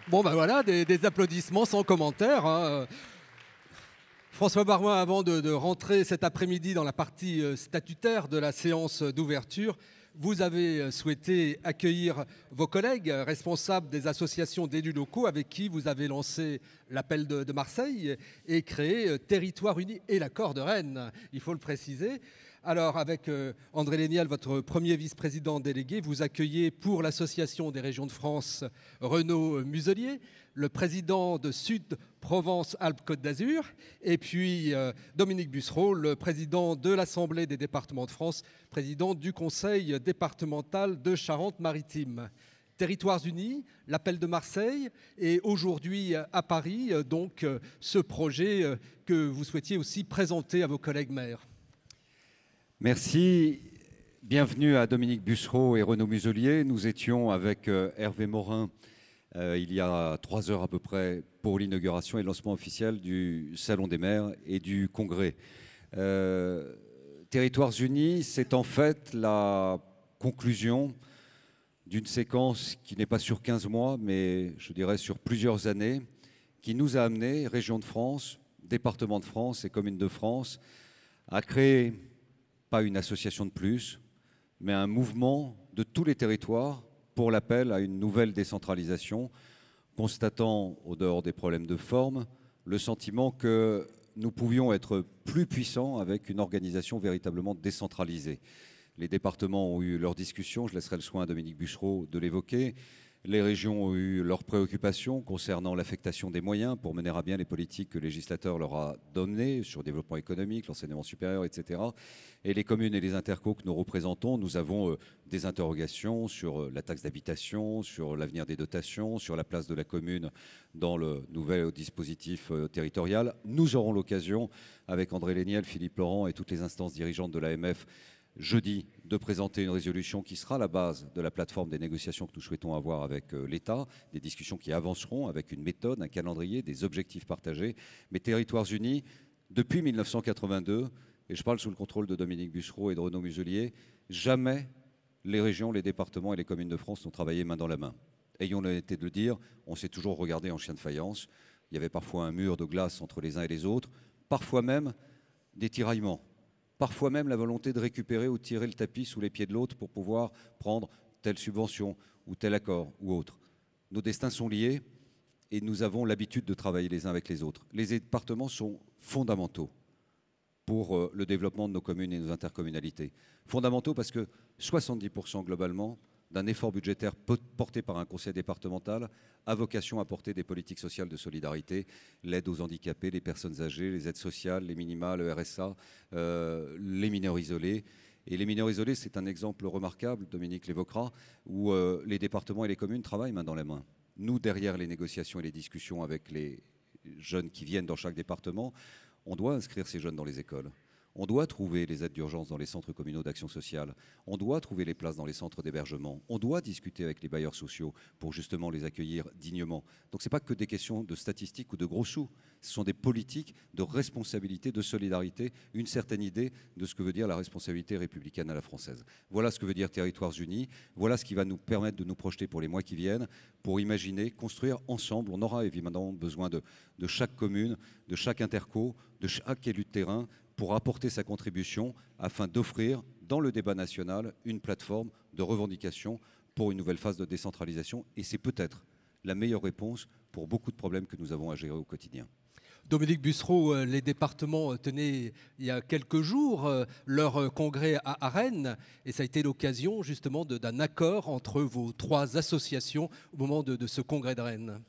Bon, ben voilà, des applaudissements sans commentaire, hein. François Baroin, avant de rentrer cet après-midi dans la partie statutaire de la séance d'ouverture, vous avez souhaité accueillir vos collègues responsables des associations d'élus locaux avec qui vous avez lancé l'appel de Marseille et créé Territoire Uni et l'accord de Rennes, il faut le préciser. Alors, avec André Léniel, votre premier vice-président délégué, vous accueillez pour l'Association des régions de France Renaud Muselier, le président de Sud-Provence-Alpes-Côte d'Azur, et puis Dominique Bussereau, le président de l'Assemblée des départements de France, président du Conseil départemental de Charente-Maritime. Territoires unis, l'appel de Marseille, et aujourd'hui à Paris, donc ce projet que vous souhaitiez aussi présenter à vos collègues maires. Merci. Bienvenue à Dominique Bussereau et Renaud Muselier. Nous étions avec Hervé Morin il y a 3 heures à peu près pour l'inauguration et le lancement officiel du Salon des maires et du Congrès. Territoires unis, c'est en fait la conclusion d'une séquence qui n'est pas sur 15 mois, mais je dirais sur plusieurs années, qui nous a amené, région de France, département de France et commune de France, à créer pas une association de plus, mais un mouvement de tous les territoires pour l'appel à une nouvelle décentralisation, constatant, au dehors des problèmes de forme, le sentiment que nous pouvions être plus puissants avec une organisation véritablement décentralisée. Les départements ont eu leurs discussions, je laisserai le soin à Dominique Bussereau de l'évoquer. Les régions ont eu leurs préoccupations concernant l'affectation des moyens pour mener à bien les politiques que le législateur leur a données sur le développement économique, l'enseignement supérieur, etc. Et les communes et les intercos que nous représentons, nous avons des interrogations sur la taxe d'habitation, sur l'avenir des dotations, sur la place de la commune dans le nouvel dispositif territorial. Nous aurons l'occasion, avec André Léniel, Philippe Laurent et toutes les instances dirigeantes de l'AMF, jeudi, de présenter une résolution qui sera la base de la plateforme des négociations que nous souhaitons avoir avec l'État, des discussions qui avanceront avec une méthode, un calendrier, des objectifs partagés. Mais Territoires unis, depuis 1982, et je parle sous le contrôle de Dominique Bussereau et de Renaud Muselier, jamais les régions, les départements et les communes de France n'ont travaillé main dans la main. Ayons l'honnêteté de le dire, on s'est toujours regardé en chien de faïence. Il y avait parfois un mur de glace entre les uns et les autres, parfois même des tiraillements. Parfois même la volonté de récupérer ou de tirer le tapis sous les pieds de l'autre pour pouvoir prendre telle subvention ou tel accord ou autre. Nos destins sont liés et nous avons l'habitude de travailler les uns avec les autres. Les départements sont fondamentaux pour le développement de nos communes et nos intercommunalités. Fondamentaux parce que 70% globalement d'un effort budgétaire porté par un conseil départemental a vocation à porter des politiques sociales de solidarité, l'aide aux handicapés, les personnes âgées, les aides sociales, les minima, le RSA, les mineurs isolés. Et les mineurs isolés, c'est un exemple remarquable, Dominique l'évoquera, où les départements et les communes travaillent main dans la main. Nous, derrière les négociations et les discussions avec les jeunes qui viennent dans chaque département, on doit inscrire ces jeunes dans les écoles. On doit trouver les aides d'urgence dans les centres communaux d'action sociale. On doit trouver les places dans les centres d'hébergement. On doit discuter avec les bailleurs sociaux pour justement les accueillir dignement. Donc ce n'est pas que des questions de statistiques ou de gros sous. Ce sont des politiques de responsabilité, de solidarité, une certaine idée de ce que veut dire la responsabilité républicaine à la française. Voilà ce que veut dire Territoires unis. Voilà ce qui va nous permettre de nous projeter pour les mois qui viennent, pour imaginer, construire ensemble. On aura évidemment besoin de chaque commune, de chaque interco, de chaque élu de terrain, pour apporter sa contribution afin d'offrir dans le débat national une plateforme de revendication pour une nouvelle phase de décentralisation. Et c'est peut-être la meilleure réponse pour beaucoup de problèmes que nous avons à gérer au quotidien. Dominique Bussereau, les départements tenaient il y a quelques jours leur congrès à Rennes et ça a été l'occasion justement d'un accord entre vos 3 associations au moment de ce congrès de Rennes.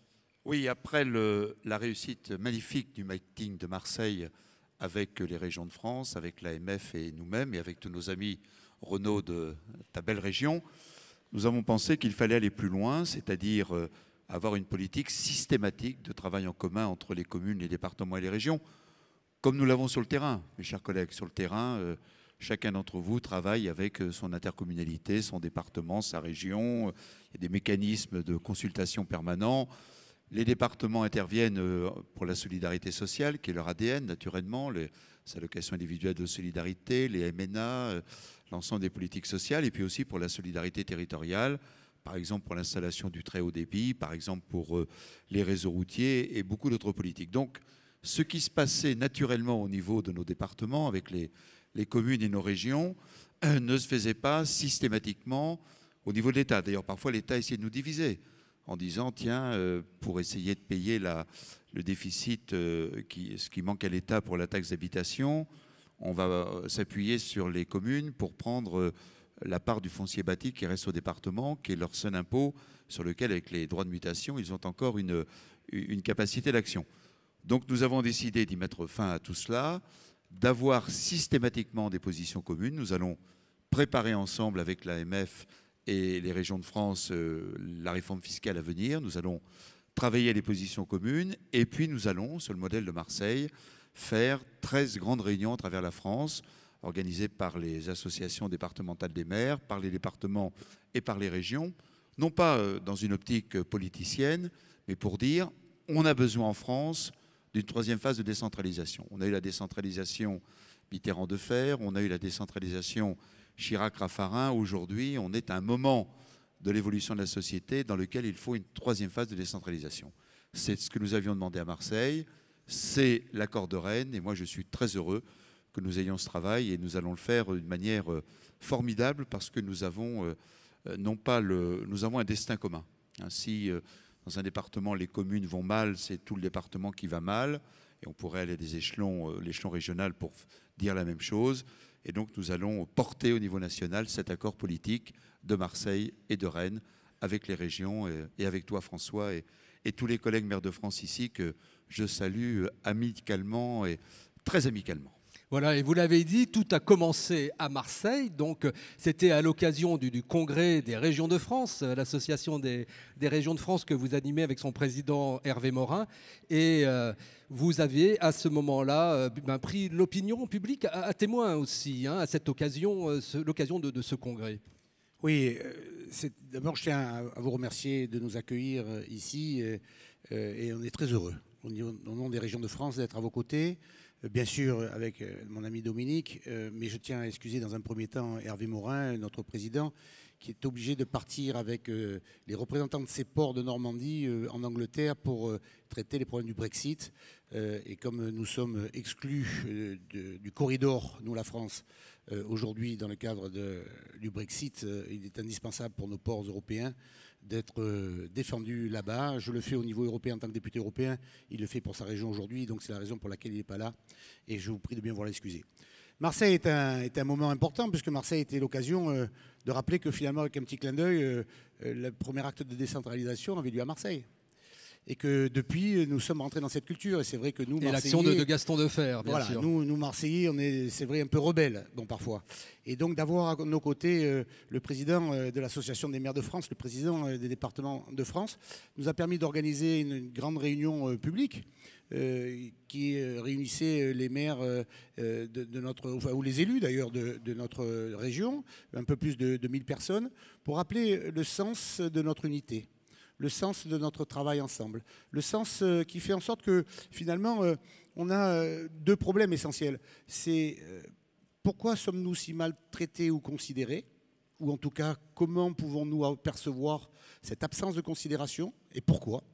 Oui, après la réussite magnifique du meeting de Marseille avec les régions de France, avec l'AMF et nous-mêmes et avec tous nos amis Renaud de ta belle région, nous avons pensé qu'il fallait aller plus loin, c'est-à-dire avoir une politique systématique de travail en commun entre les communes, les départements et les régions, comme nous l'avons sur le terrain, mes chers collègues. Sur le terrain, chacun d'entre vous travaille avec son intercommunalité, son département, sa région. Il y a des mécanismes de consultation permanents. Les départements interviennent pour la solidarité sociale, qui est leur ADN, naturellement, les allocations individuelles de solidarité, les MNA, l'ensemble des politiques sociales, et puis aussi pour la solidarité territoriale, par exemple pour l'installation du très haut débit, par exemple pour les réseaux routiers et beaucoup d'autres politiques. Donc, ce qui se passait naturellement au niveau de nos départements, avec les communes et nos régions, ne se faisait pas systématiquement au niveau de l'État. D'ailleurs, parfois, l'État essayait de nous diviser en disant, tiens, pour essayer de payer le déficit, ce qui manque à l'État pour la taxe d'habitation, on va s'appuyer sur les communes pour prendre la part du foncier bâti qui reste au département, qui est leur seul impôt sur lequel, avec les droits de mutation, ils ont encore une capacité d'action. Donc nous avons décidé d'y mettre fin à tout cela, d'avoir systématiquement des positions communes. Nous allons préparer ensemble avec l'AMF et les régions de France la réforme fiscale à venir. Nous allons travailler les positions communes et puis nous allons, sur le modèle de Marseille, faire 13 grandes réunions à travers la France, organisées par les associations départementales des maires, par les départements et par les régions, non pas dans une optique politicienne, mais pour dire on a besoin en France d'une 3e phase de décentralisation. On a eu la décentralisation Mitterrand-Defer, on a eu la décentralisation Chirac-Raffarin. Aujourd'hui, on est à un moment de l'évolution de la société dans lequel il faut une 3e phase de décentralisation. C'est ce que nous avions demandé à Marseille, c'est l'accord de Rennes, et moi je suis très heureux que nous ayons ce travail, et nous allons le faire d'une manière formidable parce que nous avons, nous avons un destin commun. Si dans un département les communes vont mal, c'est tout le département qui va mal, et on pourrait aller à des échelons, l'échelon régional pour dire la même chose. Et donc nous allons porter au niveau national cet accord politique de Marseille et de Rennes avec les régions et avec toi François et tous les collègues maires de France ici que je salue amicalement et très amicalement. Voilà, et vous l'avez dit, tout a commencé à Marseille, donc c'était à l'occasion du congrès des régions de France, l'association des régions de France que vous animez avec son président Hervé Morin, et vous aviez à ce moment-là pris l'opinion publique à témoin aussi, à cette occasion, l'occasion de ce congrès. Oui, d'abord je tiens à vous remercier de nous accueillir ici, et on est très heureux au nom des régions de France d'être à vos côtés. Bien sûr, avec mon ami Dominique, mais je tiens à excuser dans un premier temps Hervé Morin, notre président, qui est obligé de partir avec les représentants de ses ports de Normandie en Angleterre pour traiter les problèmes du Brexit. Et comme nous sommes exclus du corridor, nous la France, aujourd'hui dans le cadre du Brexit, il est indispensable pour nos ports européens d'être défendu là-bas. Je le fais au niveau européen en tant que député européen. Il le fait pour sa région aujourd'hui, donc c'est la raison pour laquelle il n'est pas là. Et je vous prie de bien vouloir l'excuser. Marseille est un moment important, puisque Marseille était l'occasion de rappeler que finalement, avec un petit clin d'œil, le premier acte de décentralisation avait lieu à Marseille. Et que depuis, nous sommes rentrés dans cette culture. Et c'est vrai que nous, Marseillais... Et l'action de Gaston Defferre, bien sûr. Nous, Marseillais, on est, c'est vrai, un peu rebelles, bon, parfois. Et donc, d'avoir à nos côtés le président de l'Association des maires de France, le président des départements de France, nous a permis d'organiser une grande réunion publique réunissait les maires de notre... Enfin, ou les élus, d'ailleurs, de notre région, un peu plus de 1000 personnes, pour rappeler le sens de notre unité, le sens de notre travail ensemble, le sens qui fait en sorte que finalement on a deux problèmes essentiels. C'est pourquoi sommes-nous si mal traités ou considérés, ou en tout cas comment pouvons-nous percevoir cette absence de considération et pourquoi.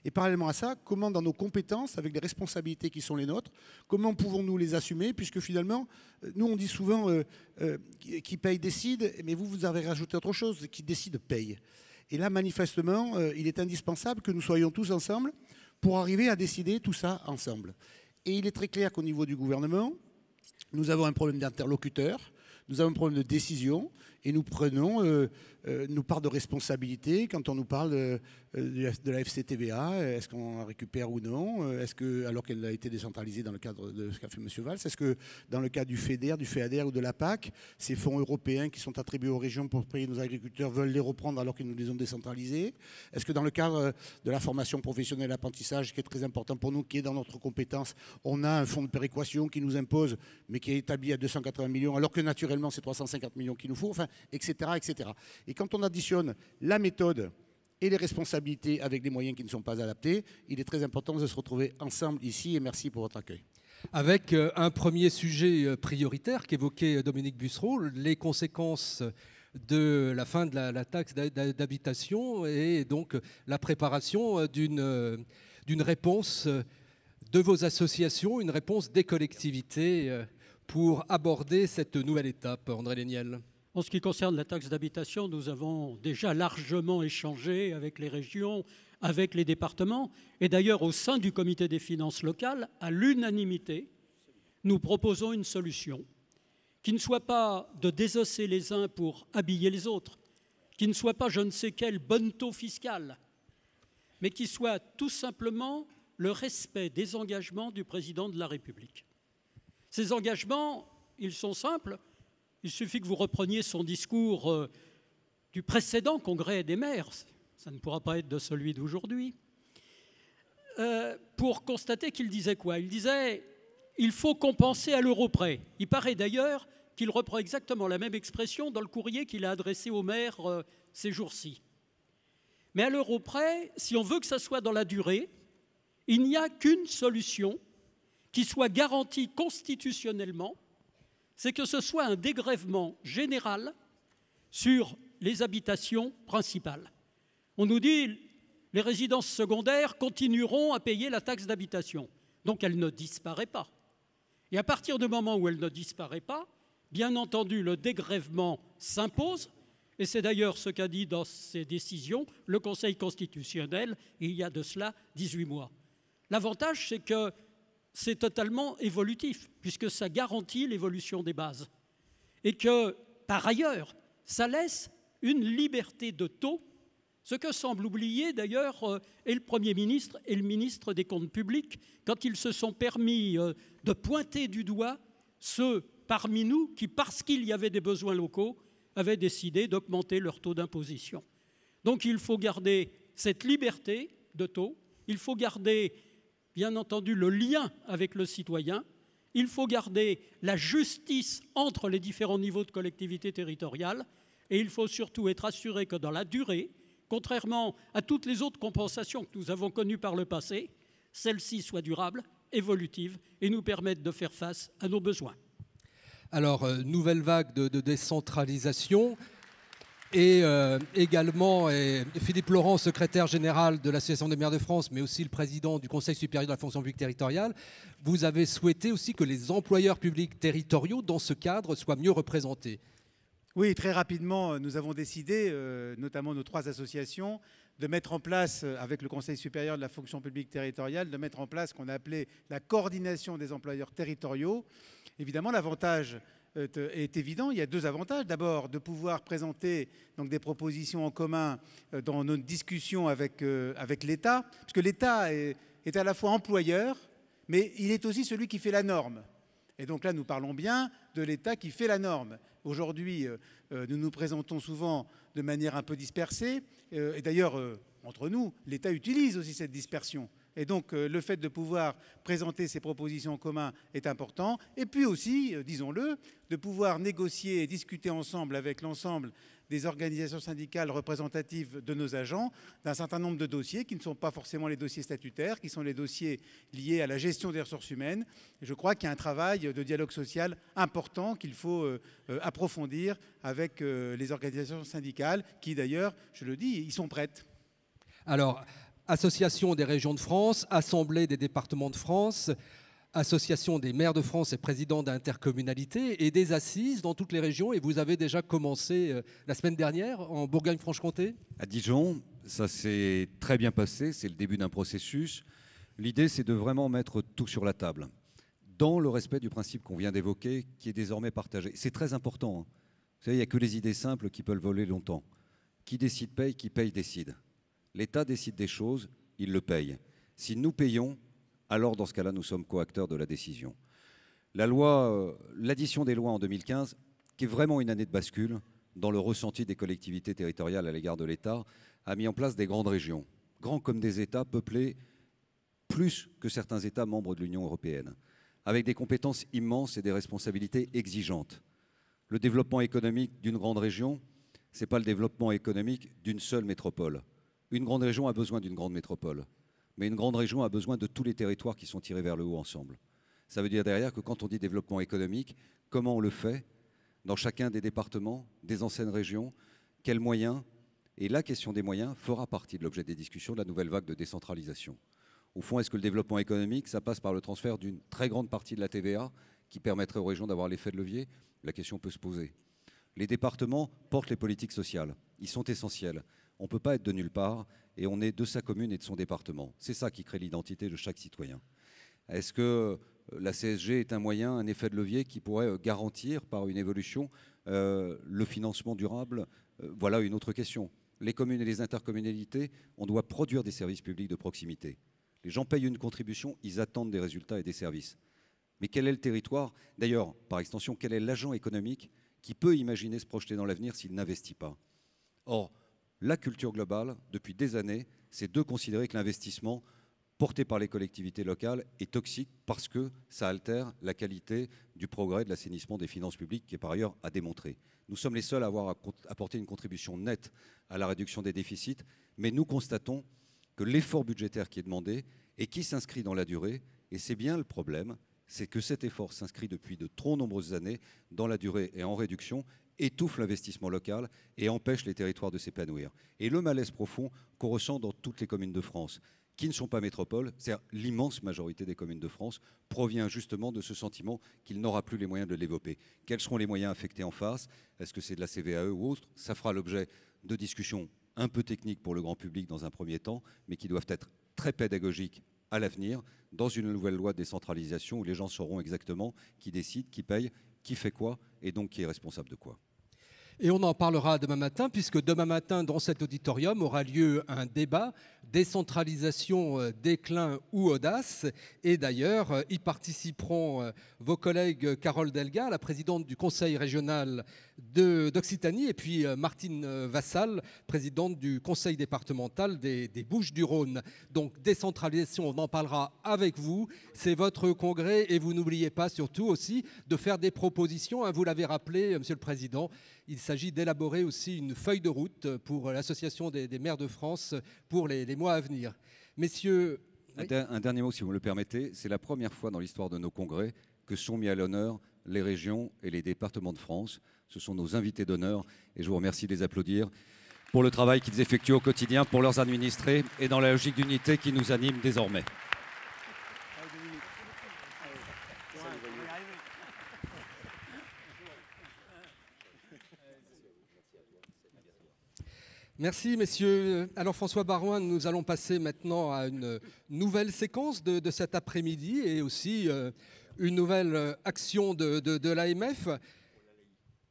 Et parallèlement à ça, comment dans nos compétences, avec les responsabilités qui sont les nôtres, comment pouvons-nous les assumer, puisque finalement, nous on dit souvent qui paye décide, mais vous avez rajouté autre chose, qui décide paye. Et là, manifestement, il est indispensable que nous soyons tous ensemble pour arriver à décider tout ça ensemble. Et il est très clair qu'au niveau du gouvernement, nous avons un problème d'interlocuteur, nous avons un problème de décision, et nous prenons nos parts de responsabilité quand on nous parle de la FCTVA. Est-ce qu'on en récupère ou non? Est-ce que, alors qu'elle a été décentralisée dans le cadre de ce qu'a fait M. Valls, est-ce que dans le cadre du FEDER, du FEADER ou de la PAC, ces fonds européens qui sont attribués aux régions pour payer nos agriculteurs veulent les reprendre alors qu'ils nous les ont décentralisés? Est-ce que dans le cadre de la formation professionnelle, l'apprentissage, qui est très important pour nous, qui est dans notre compétence, on a un fonds de péréquation qui nous impose, mais qui est établi à 280 millions, alors que naturellement c'est 350 millions qu'il nous faut, enfin, etc., etc. Et quand on additionne la méthode et les responsabilités avec des moyens qui ne sont pas adaptés, il est très important de se retrouver ensemble ici, et merci pour votre accueil. Avec un premier sujet prioritaire qu'évoquait Dominique Bussereau, les conséquences de la fin de la taxe d'habitation et donc la préparation d'une réponse de vos associations, une réponse des collectivités pour aborder cette nouvelle étape. André Léniel. En ce qui concerne la taxe d'habitation, nous avons déjà largement échangé avec les régions, avec les départements. Et d'ailleurs, au sein du comité des finances locales, à l'unanimité, nous proposons une solution qui ne soit pas de désosser les uns pour habiller les autres, qui ne soit pas je ne sais quel bon taux fiscal, mais qui soit tout simplement le respect des engagements du président de la République. Ces engagements, ils sont simples. Il suffit que vous repreniez son discours du précédent congrès des maires, ça ne pourra pas être de celui d'aujourd'hui, pour constater qu'il disait quoi? Il disait « il faut compenser à l'euro près ». Il paraît d'ailleurs qu'il reprend exactement la même expression dans le courrier qu'il a adressé aux maires ces jours-ci. Mais à l'euro près, si on veut que ça soit dans la durée, il n'y a qu'une solution qui soit garantie constitutionnellement, c'est que ce soit un dégrèvement général sur les habitations principales. On nous dit les résidences secondaires continueront à payer la taxe d'habitation, donc elle ne disparaît pas. Et à partir du moment où elle ne disparaît pas, bien entendu, le dégrèvement s'impose, et c'est d'ailleurs ce qu'a dit dans ses décisions le Conseil constitutionnel il y a de cela 18 mois. L'avantage, c'est que c'est totalement évolutif, puisque ça garantit l'évolution des bases. Et que, par ailleurs, ça laisse une liberté de taux, ce que semble oublier d'ailleurs et le Premier ministre et le ministre des Comptes publics, quand ils se sont permis de pointer du doigt ceux parmi nous qui, parce qu'il y avait des besoins locaux, avaient décidé d'augmenter leur taux d'imposition. Donc il faut garder cette liberté de taux, il faut garder bien entendu le lien avec le citoyen, il faut garder la justice entre les différents niveaux de collectivité territoriale et il faut surtout être assuré que dans la durée, contrairement à toutes les autres compensations que nous avons connues par le passé, celles-ci soient durables, évolutives et nous permettent de faire face à nos besoins. Alors, nouvelle vague de décentralisation. Et également Philippe Laurent, secrétaire général de l'Association des maires de France, mais aussi le président du Conseil supérieur de la fonction publique territoriale. Vous avez souhaité aussi que les employeurs publics territoriaux, dans ce cadre, soient mieux représentés. Oui, très rapidement, nous avons décidé, notamment nos 3 associations, de mettre en place, avec le Conseil supérieur de la fonction publique territoriale, de mettre en place ce qu'on a appelé la coordination des employeurs territoriaux. Évidemment, l'avantage est évident. Il y a 2 avantages. D'abord, de pouvoir présenter donc, des propositions en commun dans nos discussions avec l'État, parce que l'État est à la fois employeur, mais il est aussi celui qui fait la norme. Et donc là, nous parlons bien de l'État qui fait la norme. Aujourd'hui, nous nous présentons souvent de manière un peu dispersée. Et d'ailleurs, entre nous, l'État utilise aussi cette dispersion. Et donc, le fait de pouvoir présenter ces propositions en commun est important. Et puis aussi, disons-le, de pouvoir négocier et discuter ensemble avec l'ensemble des organisations syndicales représentatives de nos agents d'un certain nombre de dossiers qui ne sont pas forcément les dossiers statutaires, qui sont les dossiers liés à la gestion des ressources humaines. Et je crois qu'il y a un travail de dialogue social important qu'il faut approfondir avec les organisations syndicales qui, d'ailleurs, je le dis, ils sont prêtes. Alors, Association des régions de France, Assemblée des départements de France, association des maires de France et présidents d'intercommunalités, et des assises dans toutes les régions. Et vous avez déjà commencé la semaine dernière en Bourgogne-Franche-Comté. À Dijon, ça s'est très bien passé, c'est le début d'un processus. L'idée, c'est de vraiment mettre tout sur la table, dans le respect du principe qu'on vient d'évoquer, qui est désormais partagé. C'est très important, hein. Vous savez, il n'y a que les idées simples qui peuvent voler longtemps. Qui décide paye, qui paye décide. L'État décide des choses, il le paye. Si nous payons, alors dans ce cas-là, nous sommes coacteurs de la décision. L'addition des lois en 2015, qui est vraiment une année de bascule dans le ressenti des collectivités territoriales à l'égard de l'État, a mis en place des grandes régions, grands comme des États, peuplés plus que certains États membres de l'Union européenne, avec des compétences immenses et des responsabilités exigeantes. Le développement économique d'une grande région, ce n'est pas le développement économique d'une seule métropole. Une grande région a besoin d'une grande métropole, mais une grande région a besoin de tous les territoires qui sont tirés vers le haut ensemble. Ça veut dire derrière que quand on dit développement économique, comment on le fait dans chacun des départements, des anciennes régions, quels moyens? Et la question des moyens fera partie de l'objet des discussions de la nouvelle vague de décentralisation. Au fond, est-ce que le développement économique, ça passe par le transfert d'une très grande partie de la TVA qui permettrait aux régions d'avoir l'effet de levier? La question peut se poser. Les départements portent les politiques sociales. Ils sont essentiels. On ne peut pas être de nulle part et on est de sa commune et de son département. C'est ça qui crée l'identité de chaque citoyen. Est-ce que la CSG est un moyen, un effet de levier qui pourrait garantir par une évolution le financement durable? Voilà une autre question. Les communes et les intercommunalités, on doit produire des services publics de proximité. Les gens payent une contribution, ils attendent des résultats et des services. Mais quel est le territoire? D'ailleurs, par extension, quel est l'agent économique qui peut imaginer se projeter dans l'avenir s'il n'investit pas? Or, la culture globale, depuis des années, c'est de considérer que l'investissement porté par les collectivités locales est toxique parce que ça altère la qualité du progrès de l'assainissement des finances publiques, qui est par ailleurs à démontrer. Nous sommes les seuls à avoir apporté une contribution nette à la réduction des déficits, mais nous constatons que l'effort budgétaire qui est demandé et qui s'inscrit dans la durée, et c'est bien le problème, c'est que cet effort s'inscrit depuis de trop nombreuses années dans la durée et en réduction, étouffe l'investissement local et empêche les territoires de s'épanouir. Et le malaise profond qu'on ressent dans toutes les communes de France, qui ne sont pas métropoles, c'est-à-dire l'immense majorité des communes de France, provient justement de ce sentiment qu'il n'aura plus les moyens de le développer. Quels seront les moyens affectés en face? Est-ce que c'est de la CVAE ou autre? Ça fera l'objet de discussions un peu techniques pour le grand public dans un premier temps, mais qui doivent être très pédagogiques à l'avenir, dans une nouvelle loi de décentralisation où les gens sauront exactement qui décide, qui paye, qui fait quoi, et donc qui est responsable de quoi. Et on en parlera demain matin, puisque demain matin, dans cet auditorium, aura lieu un débat, décentralisation, déclin ou audace. Et d'ailleurs, y participeront vos collègues Carole Delga, la présidente du Conseil régional d'Occitanie, et puis Martine Vassal, présidente du Conseil départemental des Bouches-du-Rhône. Donc décentralisation, on en parlera avec vous. C'est votre congrès et vous n'oubliez pas surtout aussi de faire des propositions. Vous l'avez rappelé, Monsieur le Président, il s'agit d'élaborer aussi une feuille de route pour l'Association des maires de France pour les mois à venir. Messieurs... Oui. Un dernier mot, si vous me le permettez. C'est la première fois dans l'histoire de nos congrès que sont mis à l'honneur les régions et les départements de France. Ce sont nos invités d'honneur et je vous remercie de les applaudir pour le travail qu'ils effectuent au quotidien pour leurs administrés et dans la logique d'unité qui nous anime désormais. Merci, messieurs. Alors, François Baroin, nous allons passer maintenant à une nouvelle séquence de cet après-midi et aussi une nouvelle action de l'AMF.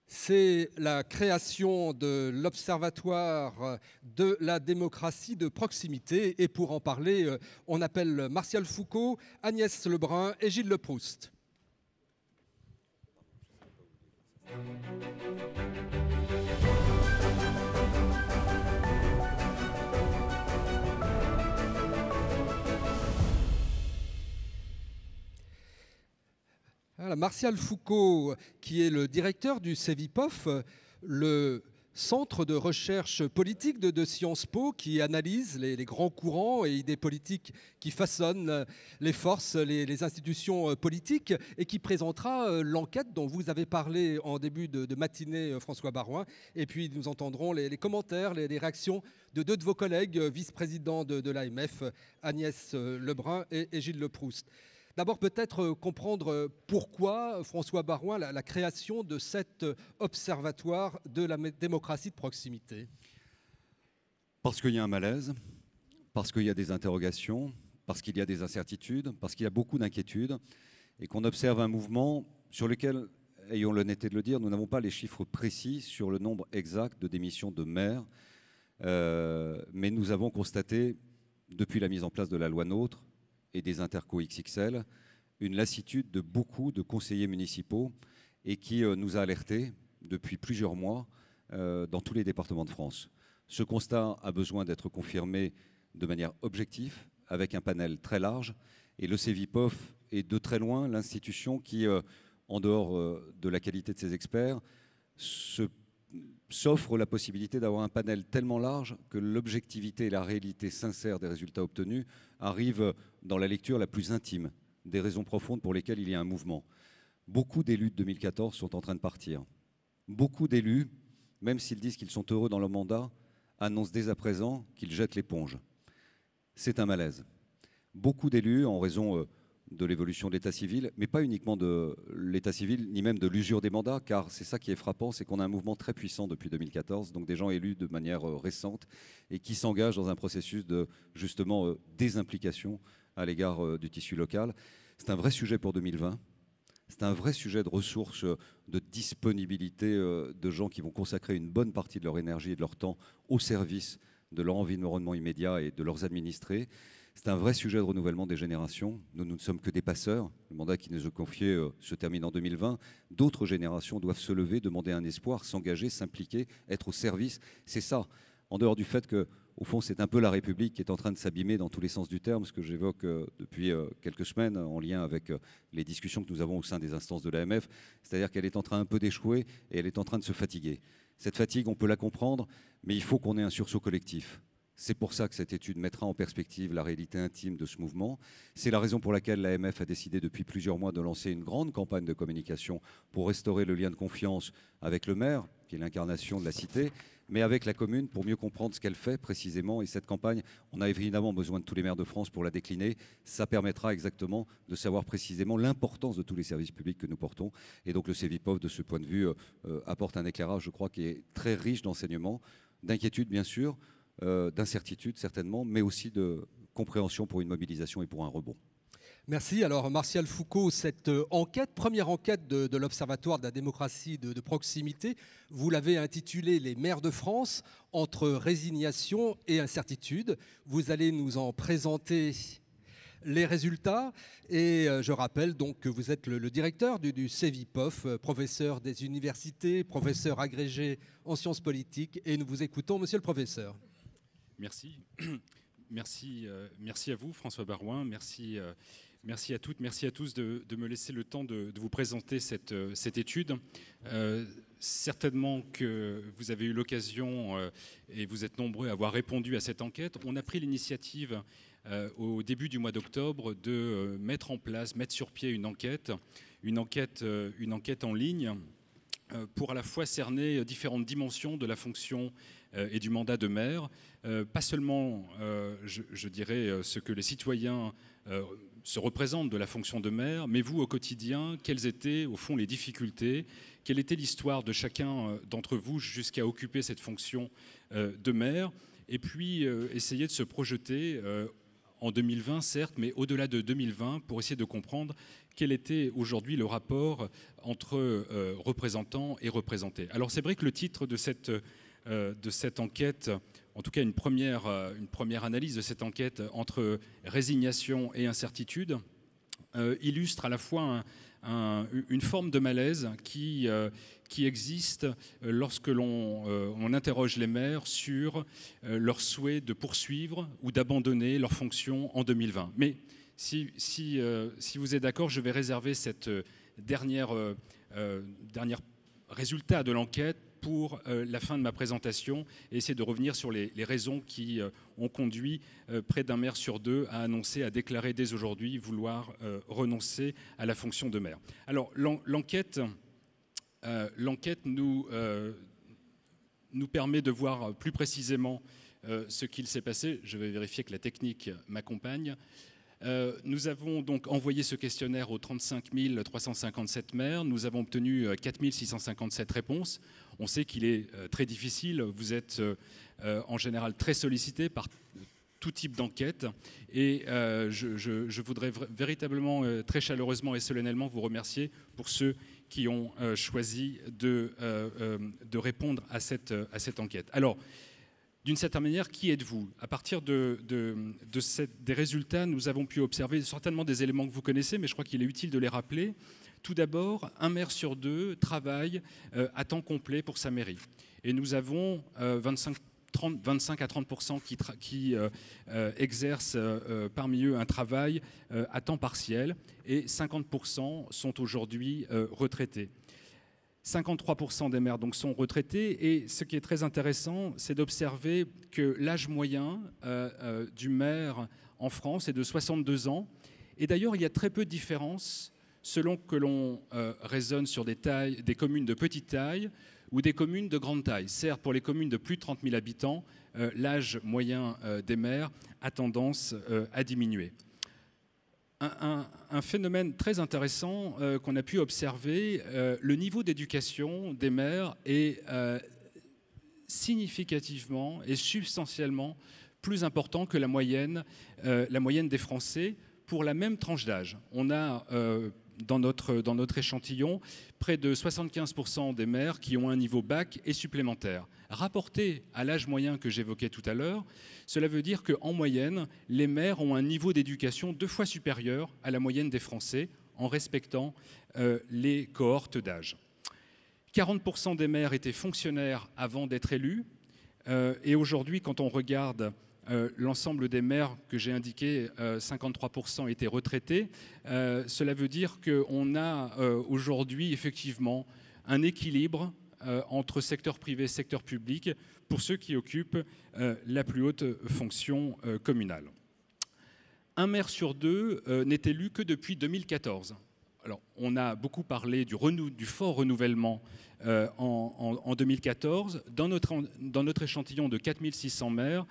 C'est la création de l'Observatoire de la démocratie de proximité. Et pour en parler, on appelle Martial Foucault, Agnès Lebrun et Gilles Leproust. Voilà, Martial Foucault, qui est le directeur du CEVIPOF, le centre de recherche politique de Sciences Po, qui analyse les grands courants et idées politiques qui façonnent les forces, les institutions politiques, et qui présentera l'enquête dont vous avez parlé en début de matinée, François Baroin. Et puis nous entendrons les commentaires, les réactions de deux de vos collègues, vice-présidents de l'AMF, Agnès Lebrun et Gilles Leproust. D'abord, peut-être comprendre pourquoi, François Baroin, la création de cet observatoire de la démocratie de proximité. Parce qu'il y a un malaise, parce qu'il y a des interrogations, parce qu'il y a des incertitudes, parce qu'il y a beaucoup d'inquiétudes, et qu'on observe un mouvement sur lequel, ayons l'honnêteté de le dire, nous n'avons pas les chiffres précis sur le nombre exact de démissions de maires, mais nous avons constaté, depuis la mise en place de la loi NOTRe et des interco XXL, une lassitude de beaucoup de conseillers municipaux et qui nous a alertés depuis plusieurs mois dans tous les départements de France. Ce constat a besoin d'être confirmé de manière objective, avec un panel très large, et le CEVIPOF est de très loin l'institution qui, en dehors de la qualité de ses experts, s'offre la possibilité d'avoir un panel tellement large que l'objectivité et la réalité sincère des résultats obtenus arrivent dans la lecture la plus intime des raisons profondes pour lesquelles il y a un mouvement. Beaucoup d'élus de 2014 sont en train de partir. Beaucoup d'élus, même s'ils disent qu'ils sont heureux dans leur mandat, annoncent dès à présent qu'ils jettent l'éponge. C'est un malaise. Beaucoup d'élus, en raison de l'évolution de l'état civil, mais pas uniquement de l'état civil, ni même de l'usure des mandats, car c'est ça qui est frappant, c'est qu'on a un mouvement très puissant depuis 2014, donc des gens élus de manière récente et qui s'engagent dans un processus de, justement, désimplication à l'égard du tissu local. C'est un vrai sujet pour 2020. C'est un vrai sujet de ressources, de disponibilité de gens qui vont consacrer une bonne partie de leur énergie et de leur temps au service de leur environnement immédiat et de leurs administrés. C'est un vrai sujet de renouvellement des générations. Nous ne sommes que des passeurs. Le mandat qui nous est confié se termine en 2020. D'autres générations doivent se lever, demander un espoir, s'engager, s'impliquer, être au service. C'est ça, en dehors du fait que, au fond, c'est un peu la République qui est en train de s'abîmer dans tous les sens du terme, ce que j'évoque depuis quelques semaines en lien avec les discussions que nous avons au sein des instances de l'AMF. C'est-à-dire qu'elle est en train un peu d'échouer et elle est en train de se fatiguer. Cette fatigue, on peut la comprendre, mais il faut qu'on ait un sursaut collectif. C'est pour ça que cette étude mettra en perspective la réalité intime de ce mouvement. C'est la raison pour laquelle l'AMF a décidé depuis plusieurs mois de lancer une grande campagne de communication pour restaurer le lien de confiance avec le maire, qui est l'incarnation de la cité, mais avec la commune pour mieux comprendre ce qu'elle fait précisément. Et cette campagne, on a évidemment besoin de tous les maires de France pour la décliner. Ça permettra exactement de savoir précisément l'importance de tous les services publics que nous portons. Et donc le CEVIPOF, de ce point de vue, apporte un éclairage, je crois, qui est très riche d'enseignements, d'inquiétudes bien sûr, d'incertitude certainement, mais aussi de compréhension pour une mobilisation et pour un rebond. Merci. Alors, Martial Foucault, cette enquête, première enquête de l'Observatoire de la démocratie de proximité, vous l'avez intitulée « Les maires de France, entre résignation et incertitude ». Vous allez nous en présenter les résultats. Et je rappelle donc que vous êtes le directeur du CEVIPOF, professeur des universités, professeur agrégé en sciences politiques. Et nous vous écoutons, monsieur le professeur. Merci. Merci à vous, François Baroin. Merci à toutes, merci à tous de me laisser le temps de vous présenter cette étude. Certainement que vous avez eu l'occasion, et vous êtes nombreux à avoir répondu à cette enquête. On a pris l'initiative au début du mois d'octobre de mettre sur pied une enquête en ligne pour à la fois cerner différentes dimensions de la fonction et du mandat de maire. Pas seulement, je dirais, ce que les citoyens se représentent de la fonction de maire, mais vous, au quotidien, quelles étaient, au fond, les difficultés, quelle était l'histoire de chacun d'entre vous jusqu'à occuper cette fonction de maire, et puis essayer de se projeter en 2020, certes, mais au-delà de 2020, pour essayer de comprendre quel était aujourd'hui le rapport entre représentants et représentés. Alors c'est vrai que le titre de cette enquête, en tout cas une première analyse de cette enquête entre résignation et incertitude, illustre à la fois une forme de malaise qui existe lorsque l'on interroge les maires sur leur souhait de poursuivre ou d'abandonner leur fonction en 2020. Mais si vous êtes d'accord, je vais réserver cette dernière résultat de l'enquête pour la fin de ma présentation et essayer de revenir sur les raisons qui ont conduit près d'un maire sur deux à annoncer, à déclarer dès aujourd'hui vouloir renoncer à la fonction de maire. Alors l'enquête nous permet de voir plus précisément ce qu'il s'est passé. Je vais vérifier que la technique m'accompagne. Nous avons donc envoyé ce questionnaire aux 35 357 maires. Nous avons obtenu 4 657 réponses. On sait qu'il est très difficile. Vous êtes en général très sollicité par tout type d'enquête. Et je voudrais véritablement, très chaleureusement et solennellement vous remercier pour ceux qui ont choisi de répondre à cette enquête. Alors, d'une certaine manière, qui êtes-vous? À partir des résultats, nous avons pu observer certainement des éléments que vous connaissez, mais je crois qu'il est utile de les rappeler. Tout d'abord, 1 maire sur 2 travaille à temps complet pour sa mairie. Et nous avons 25 à 30% qui exercent parmi eux un travail à temps partiel, et 50% sont aujourd'hui retraités. 53% des maires donc sont retraités, et ce qui est très intéressant, c'est d'observer que l'âge moyen du maire en France est de 62 ans. Et d'ailleurs, il y a très peu de différence selon que l'on raisonne sur des communes de petite taille ou des communes de grande taille. Certes, pour les communes de plus de 30 000 habitants, l'âge moyen des maires a tendance à diminuer. Un phénomène très intéressant qu'on a pu observer, le niveau d'éducation des maires est significativement et substantiellement plus important que la moyenne des Français pour la même tranche d'âge. On a dans notre échantillon près de 75% des maires qui ont un niveau bac et supplémentaire. Rapporté à l'âge moyen que j'évoquais tout à l'heure, cela veut dire qu'en moyenne, les maires ont un niveau d'éducation 2 fois supérieur à la moyenne des Français en respectant les cohortes d'âge. 40% des maires étaient fonctionnaires avant d'être élus, et aujourd'hui, quand on regarde l'ensemble des maires que j'ai indiqués, 53% étaient retraités. Cela veut dire qu'on a aujourd'hui effectivement un équilibre entre secteur privé et secteur public pour ceux qui occupent la plus haute fonction communale. 1 maire sur 2 n'est élu que depuis 2014. Alors, on a beaucoup parlé du fort renouvellement en 2014. Dans notre échantillon de 4600 maires,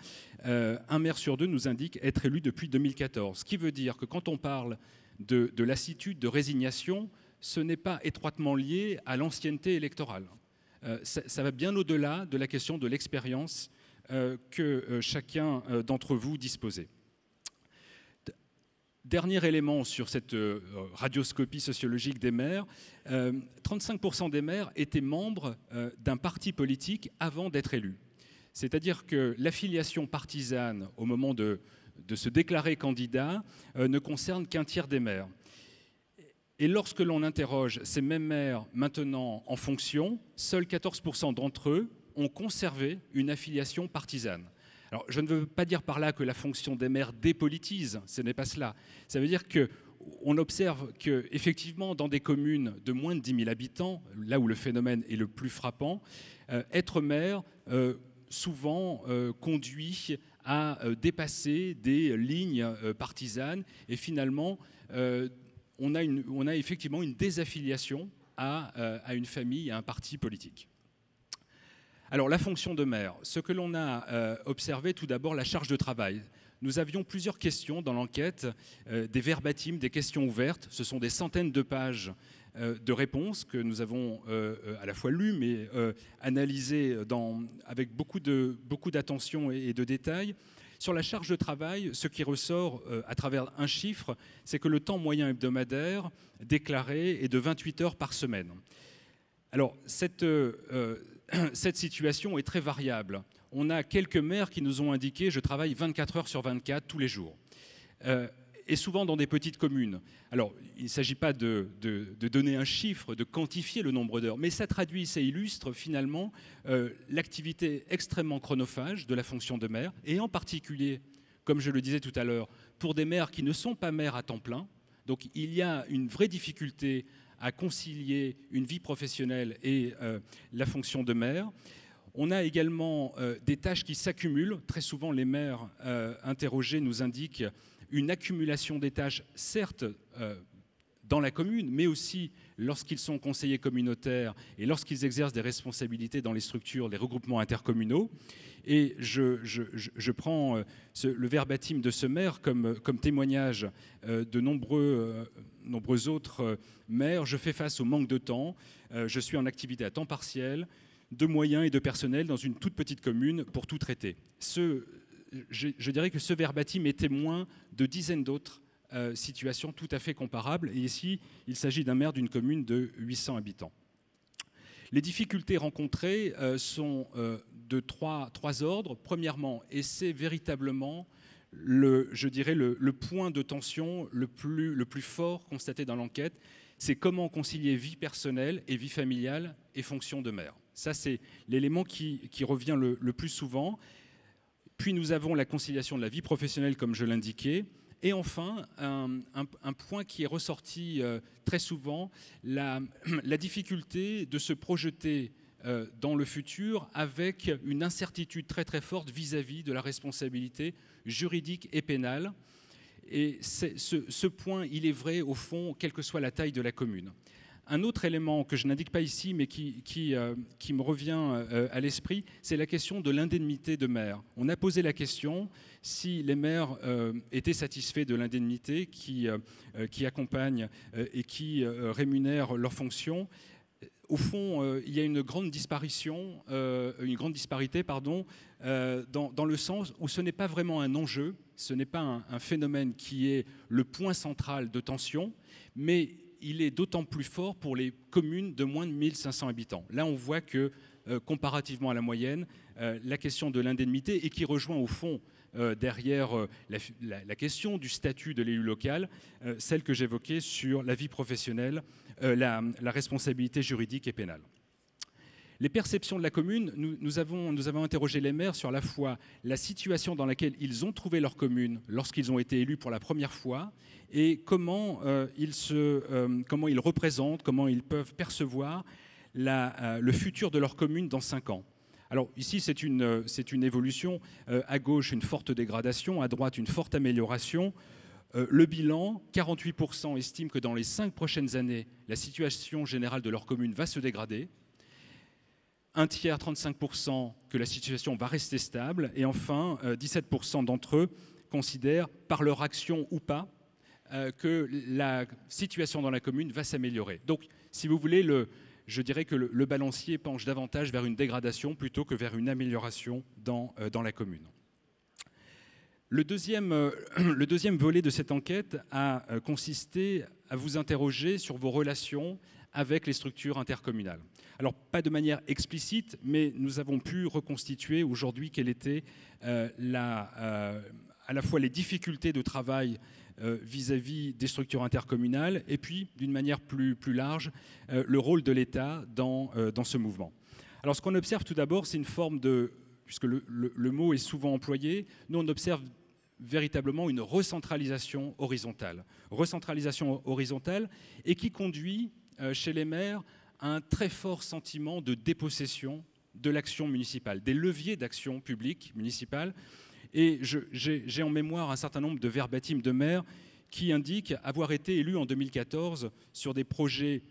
1 maire sur 2 nous indique être élu depuis 2014. Ce qui veut dire que quand on parle de lassitude, de résignation, ce n'est pas étroitement lié à l'ancienneté électorale. Ça va bien au-delà de la question de l'expérience que chacun d'entre vous disposait. Dernier élément sur cette radioscopie sociologique des maires, 35% des maires étaient membres d'un parti politique avant d'être élus. C'est-à-dire que l'affiliation partisane au moment de se déclarer candidat ne concerne qu'un tiers des maires. Et lorsque l'on interroge ces mêmes maires maintenant en fonction, seuls 14% d'entre eux ont conservé une affiliation partisane. Alors, je ne veux pas dire par là que la fonction des maires dépolitise, ce n'est pas cela. Ça veut dire qu'on observe qu'effectivement, dans des communes de moins de 10 000 habitants, là où le phénomène est le plus frappant, être maire souvent conduit à dépasser des lignes partisanes, et finalement, on a effectivement une désaffiliation à une famille, à un parti politique. Alors, la fonction de maire, ce que l'on a observé, tout d'abord, la charge de travail. Nous avions plusieurs questions dans l'enquête, des verbatims, des questions ouvertes. Ce sont des centaines de pages de réponses que nous avons à la fois lues, mais analysées avec beaucoup d'attention et de détails. Sur la charge de travail, ce qui ressort à travers un chiffre, c'est que le temps moyen hebdomadaire déclaré est de 28 heures par semaine. Alors, cette situation est très variable. On a quelques maires qui nous ont indiqué « je travaille 24 heures sur 24 tous les jours ». Et souvent dans des petites communes. Alors, il ne s'agit pas de donner un chiffre, de quantifier le nombre d'heures, mais ça traduit, ça illustre finalement l'activité extrêmement chronophage de la fonction de maire, et en particulier, comme je le disais tout à l'heure, pour des maires qui ne sont pas maires à temps plein. Donc il y a une vraie difficulté à concilier une vie professionnelle et la fonction de maire. On a également des tâches qui s'accumulent. Très souvent, les maires interrogés nous indiquent une accumulation des tâches, certes dans la commune, mais aussi lorsqu'ils sont conseillers communautaires et lorsqu'ils exercent des responsabilités dans les structures, les regroupements intercommunaux. Et je prends le verbatim de ce maire comme témoignage de nombreux autres maires. Je fais face au manque de temps. Je suis en activité à temps partiel, de moyens et de personnel dans une toute petite commune pour tout traiter. Je dirais que ce verbatim est témoin de dizaines d'autres situations tout à fait comparables. Et ici, il s'agit d'un maire d'une commune de 800 habitants. Les difficultés rencontrées sont de trois ordres. Premièrement, et c'est véritablement le point de tension le plus fort constaté dans l'enquête, c'est comment concilier vie personnelle et vie familiale et fonction de maire. Ça, c'est l'élément qui revient le plus souvent. Puis nous avons la conciliation de la vie professionnelle, comme je l'indiquais. Et enfin, un point qui est ressorti très souvent, la difficulté de se projeter dans le futur avec une incertitude très très forte vis-à-vis de la responsabilité juridique et pénale. Et ce point, il est vrai au fond, quelle que soit la taille de la commune. Un autre élément que je n'indique pas ici, mais qui me revient à l'esprit, c'est la question de l'indemnité de maire. On a posé la question si les maires étaient satisfaits de l'indemnité qui accompagne et qui rémunère leurs fonctions. Au fond, il y a une grande disparité, dans le sens où ce n'est pas vraiment un enjeu, ce n'est pas un phénomène qui est le point central de tension, mais il est d'autant plus fort pour les communes de moins de 1500 habitants. Là, on voit que, comparativement à la moyenne, la question de l'indemnité, et qui rejoint au fond derrière la question du statut de l'élu local, celle que j'évoquais sur la vie professionnelle, la responsabilité juridique et pénale. Les perceptions de la commune, nous avons interrogé les maires sur à la fois la situation dans laquelle ils ont trouvé leur commune lorsqu'ils ont été élus pour la première fois et comment ils représentent, comment ils peuvent percevoir le futur de leur commune dans 5 ans. Alors ici, c'est une évolution. À gauche, une forte dégradation, à droite, une forte amélioration. Le bilan, 48% estiment que dans les 5 prochaines années, la situation générale de leur commune va se dégrader. Un tiers, 35%, que la situation va rester stable. Et enfin, 17% d'entre eux considèrent, par leur action ou pas, que la situation dans la commune va s'améliorer. Donc, si vous voulez, je dirais que le balancier penche davantage vers une dégradation plutôt que vers une amélioration dans la commune. Le deuxième volet de cette enquête a consisté à vous interroger sur vos relations avec les structures intercommunales. Alors, pas de manière explicite, mais nous avons pu reconstituer aujourd'hui quelles étaient à la fois les difficultés de travail vis-à-vis des structures intercommunales et puis, d'une manière plus large, le rôle de l'État dans ce mouvement. Alors, ce qu'on observe tout d'abord, c'est une forme de, puisque le mot est souvent employé, nous on observe véritablement une recentralisation horizontale. Recentralisation horizontale et qui conduit chez les maires à un très fort sentiment de dépossession de l'action municipale, des leviers d'action publique municipale. Et j'ai en mémoire un certain nombre de verbatims de maires qui indiquent avoir été élus en 2014 sur des projets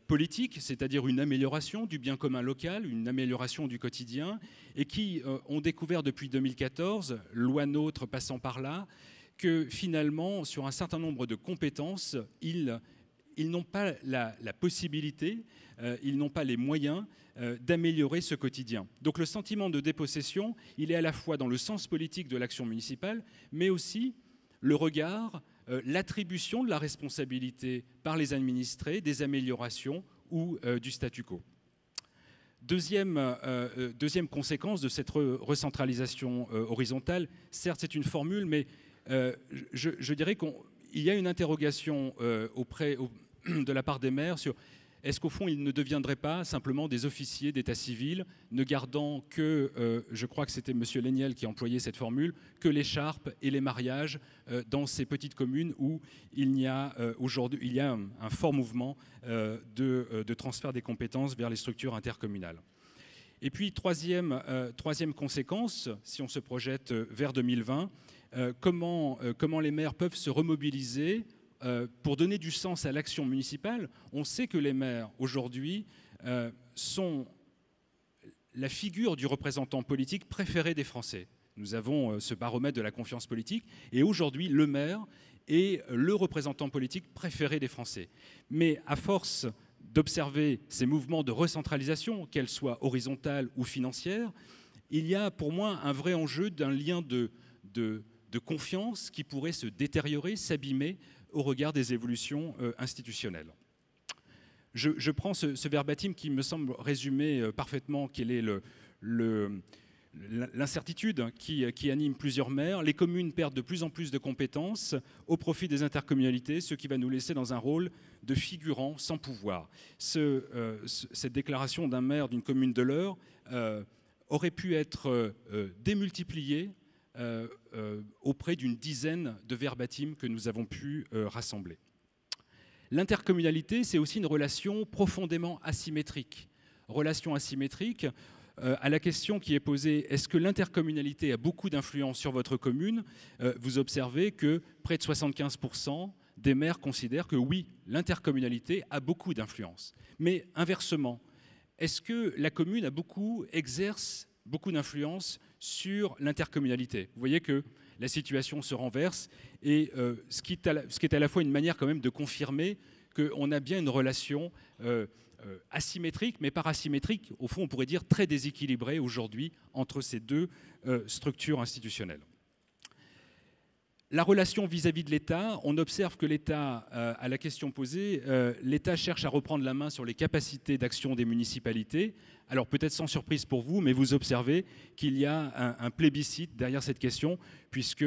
politiques, c'est-à-dire une amélioration du bien commun local, une amélioration du quotidien, et qui ont découvert depuis 2014, loi NOTRe passant par là, que finalement, sur un certain nombre de compétences, ils n'ont pas la possibilité, ils n'ont pas les moyens d'améliorer ce quotidien. Donc le sentiment de dépossession, il est à la fois dans le sens politique de l'action municipale, mais aussi le regard, l'attribution de la responsabilité par les administrés des améliorations ou du statu quo. Deuxième conséquence de cette recentralisation horizontale, certes c'est une formule, mais je dirais qu'il y a une interrogation de la part des maires sur est-ce qu'au fond, ils ne deviendraient pas simplement des officiers d'état civil, ne gardant que, je crois que c'était M. Léniel qui employait cette formule, que l'écharpe et les mariages dans ces petites communes où il y a aujourd'hui un fort mouvement de transfert des compétences vers les structures intercommunales. Et puis, troisième conséquence, si on se projette vers 2020, comment les maires peuvent se remobiliser pour donner du sens à l'action municipale, on sait que les maires, aujourd'hui, sont la figure du représentant politique préféré des Français. Nous avons ce baromètre de la confiance politique, et aujourd'hui, le maire est le représentant politique préféré des Français. Mais à force d'observer ces mouvements de recentralisation, qu'elles soient horizontales ou financières, il y a pour moi un vrai enjeu d'un lien de confiance qui pourrait se détériorer, s'abîmer au regard des évolutions institutionnelles. Je prends ce verbatim qui me semble résumer parfaitement quelle est l'incertitude qui anime plusieurs maires. Les communes perdent de plus en plus de compétences au profit des intercommunalités, ce qui va nous laisser dans un rôle de figurant sans pouvoir. Cette déclaration d'un maire d'une commune de l'Eure aurait pu être démultipliée auprès d'une dizaine de verbatims que nous avons pu rassembler. L'intercommunalité, c'est aussi une relation profondément asymétrique. Relation asymétrique à la question qui est posée, est-ce que l'intercommunalité a beaucoup d'influence sur votre commune? Vous observez que près de 75% des maires considèrent que oui, l'intercommunalité a beaucoup d'influence. Mais inversement, est-ce que la commune exerce beaucoup d'influence sur l'intercommunalité? Vous voyez que la situation se renverse, et ce qui est à la fois une manière quand même de confirmer qu'on a bien une relation asymétrique, mais par asymétrique, au fond, on pourrait dire très déséquilibrée aujourd'hui entre ces deux structures institutionnelles. La relation vis-à-vis de l'État, on observe que l'État, à la question posée, l'État cherche à reprendre la main sur les capacités d'action des municipalités. Alors peut-être sans surprise pour vous, mais vous observez qu'il y a un plébiscite derrière cette question, puisque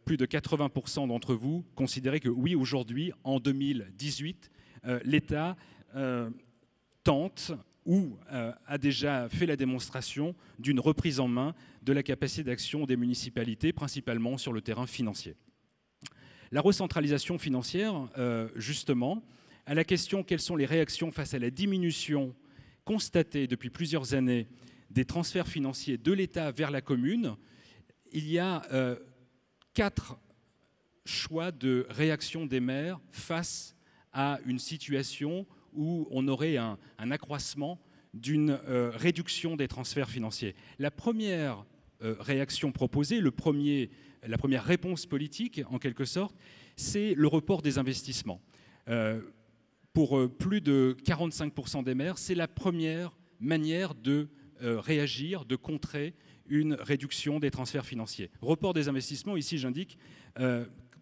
plus de 80% d'entre vous considéraient que oui, aujourd'hui, en 2018, l'État tente ou a déjà fait la démonstration d'une reprise en main de la capacité d'action des municipalités, principalement sur le terrain financier. La recentralisation financière, justement, à la question quelles sont les réactions face à la diminution constatée depuis plusieurs années des transferts financiers de l'État vers la commune, il y a 4 choix de réaction des maires face à une situation où on aurait un accroissement d'une réduction des transferts financiers. La première réaction proposée, la première réponse politique, en quelque sorte, c'est le report des investissements. Pour plus de 45% des maires, c'est la première manière de réagir, de contrer une réduction des transferts financiers. Report des investissements, ici j'indique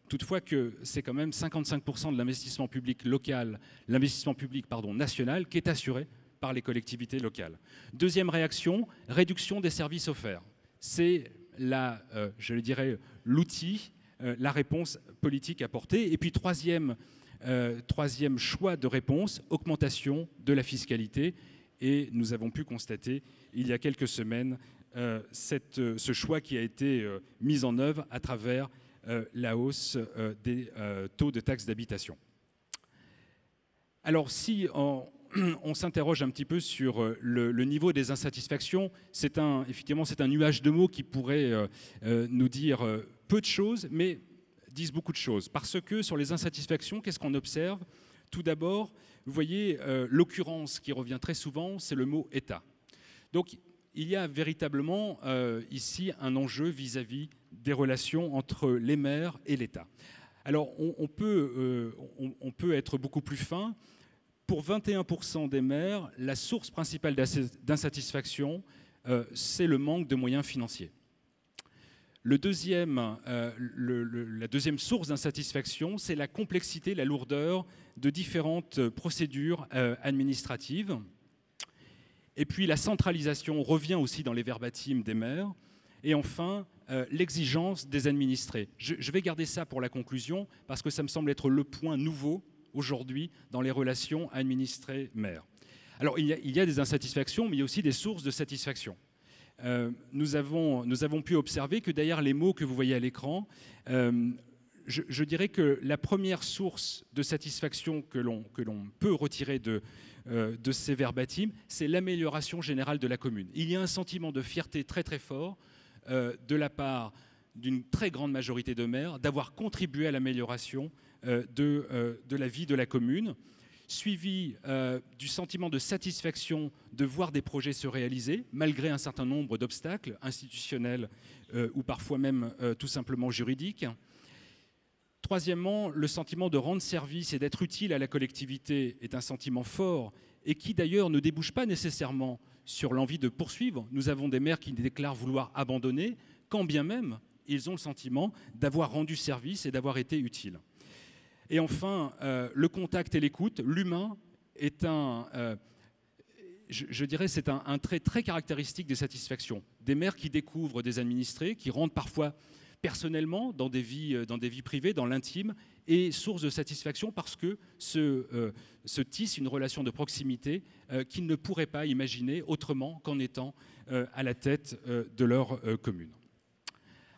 toutefois que c'est quand même 55% de l'investissement public local, national, qui est assuré par les collectivités locales. Deuxième réaction, réduction des services offerts. C'est l'outil, la réponse politique apportée. Et puis troisième choix de réponse, augmentation de la fiscalité. Et nous avons pu constater il y a quelques semaines ce choix qui a été mis en œuvre à travers la hausse des taux de taxes d'habitation. Alors si on s'interroge un petit peu sur le niveau des insatisfactions, effectivement c'est un nuage de mots qui pourrait nous dire peu de choses, mais disent beaucoup de choses. Parce que sur les insatisfactions, qu'est-ce qu'on observe? Tout d'abord, vous voyez, l'occurrence qui revient très souvent, c'est le mot État. Donc il y a véritablement ici un enjeu vis-à-vis des relations entre les maires et l'État. Alors on peut être beaucoup plus fin. Pour 21% des maires, la source principale d'insatisfaction, c'est le manque de moyens financiers. La deuxième source d'insatisfaction, c'est la complexité, la lourdeur de différentes procédures administratives. Et puis la centralisation revient aussi dans les verbatims des maires. Et enfin, l'exigence des administrés. Je vais garder ça pour la conclusion, parce que ça me semble être le point nouveau aujourd'hui dans les relations administrés-maires. Alors il y a des insatisfactions, mais il y a aussi des sources de satisfaction. Nous avons pu observer que derrière les mots que vous voyez à l'écran, je dirais que la première source de satisfaction que l'on peut retirer de ces verbatims, c'est l'amélioration générale de la commune. Il y a un sentiment de fierté très très fort de la part d'une très grande majorité de maires d'avoir contribué à l'amélioration de la vie de la commune, suivi du sentiment de satisfaction de voir des projets se réaliser, malgré un certain nombre d'obstacles institutionnels ou parfois même tout simplement juridiques. Troisièmement, le sentiment de rendre service et d'être utile à la collectivité est un sentiment fort et qui d'ailleurs ne débouche pas nécessairement sur l'envie de poursuivre. Nous avons des maires qui déclarent vouloir abandonner, quand bien même ils ont le sentiment d'avoir rendu service et d'avoir été utiles. Et enfin, le contact et l'écoute, l'humain est je dirais, c'est un trait très caractéristique des satisfactions. Des maires qui découvrent des administrés, qui rentrent parfois personnellement dans des vies privées, dans l'intime, et source de satisfaction parce que se tisse une relation de proximité qu'ils ne pourraient pas imaginer autrement qu'en étant à la tête de leur commune.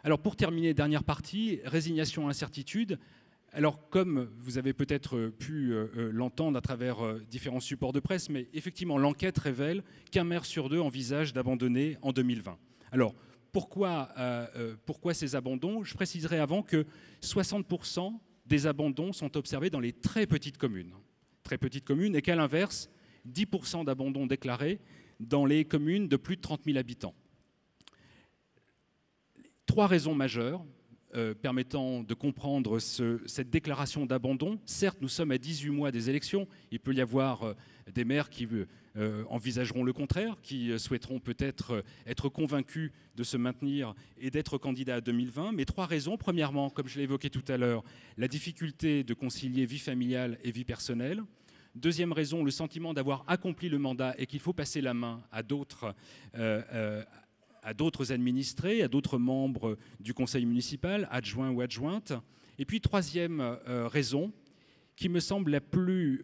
Alors pour terminer, dernière partie, résignation, incertitude. Alors comme vous avez peut-être pu l'entendre à travers différents supports de presse, mais effectivement l'enquête révèle qu'un maire sur deux envisage d'abandonner en 2020. Alors pourquoi ces abandons? Je préciserai avant que 60% des abandons sont observés dans les très petites communes, et qu'à l'inverse, 10% d'abandons déclarés dans les communes de plus de 30 000 habitants. 3 raisons majeures permettant de comprendre cette déclaration d'abandon. Certes, nous sommes à 18 mois des élections. Il peut y avoir des maires qui envisageront le contraire, qui souhaiteront peut-être être convaincus de se maintenir et d'être candidats à 2020. Mais 3 raisons. Premièrement, comme je l'ai évoqué tout à l'heure, la difficulté de concilier vie familiale et vie personnelle. Deuxième raison, le sentiment d'avoir accompli le mandat et qu'il faut passer la main à d'autres administrés, à d'autres membres du conseil municipal, adjoints ou adjointes. Et puis, troisième raison, qui me semble la plus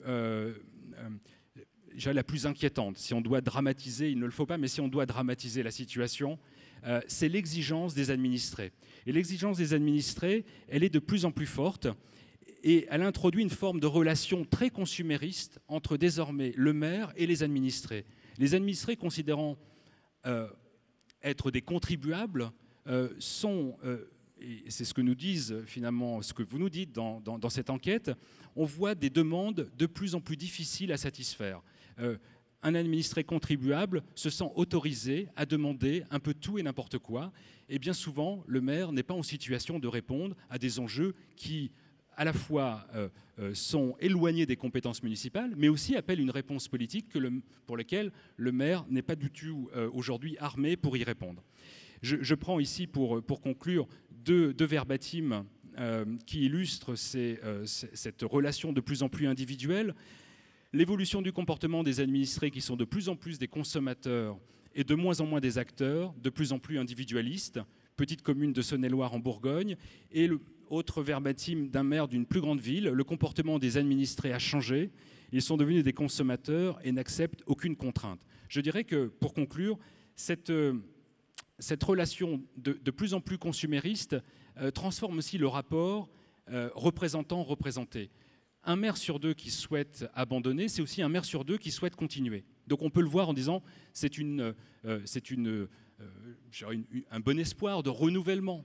inquiétante, si on doit dramatiser, il ne le faut pas, mais si on doit dramatiser la situation, c'est l'exigence des administrés. Et l'exigence des administrés, elle est de plus en plus forte, et elle introduit une forme de relation très consumériste entre désormais le maire et les administrés. Les administrés considérant être des contribuables sont, et c'est ce que nous disent finalement, ce que vous nous dites dans cette enquête, on voit des demandes de plus en plus difficiles à satisfaire. Un administré contribuable se sent autorisé à demander un peu tout et n'importe quoi, et bien souvent, le maire n'est pas en situation de répondre à des enjeux qui, à la fois, sont éloignés des compétences municipales, mais aussi appellent une réponse politique pour laquelle le maire n'est pas du tout aujourd'hui armé pour y répondre. Je prends ici, pour conclure, deux verbatims qui illustrent cette relation de plus en plus individuelle. L'évolution du comportement des administrés qui sont de plus en plus des consommateurs et de moins en moins des acteurs, de plus en plus individualistes. Petite commune de Saône-et-Loire en Bourgogne, et autre verbatim d'un maire d'une plus grande ville, le comportement des administrés a changé, ils sont devenus des consommateurs et n'acceptent aucune contrainte. Je dirais que, pour conclure, cette relation de plus en plus consumériste transforme aussi le rapport représentant-représenté. Un maire sur 2 qui souhaite abandonner, c'est aussi un maire sur 2 qui souhaite continuer. Donc on peut le voir en disant c'est un bon espoir de renouvellement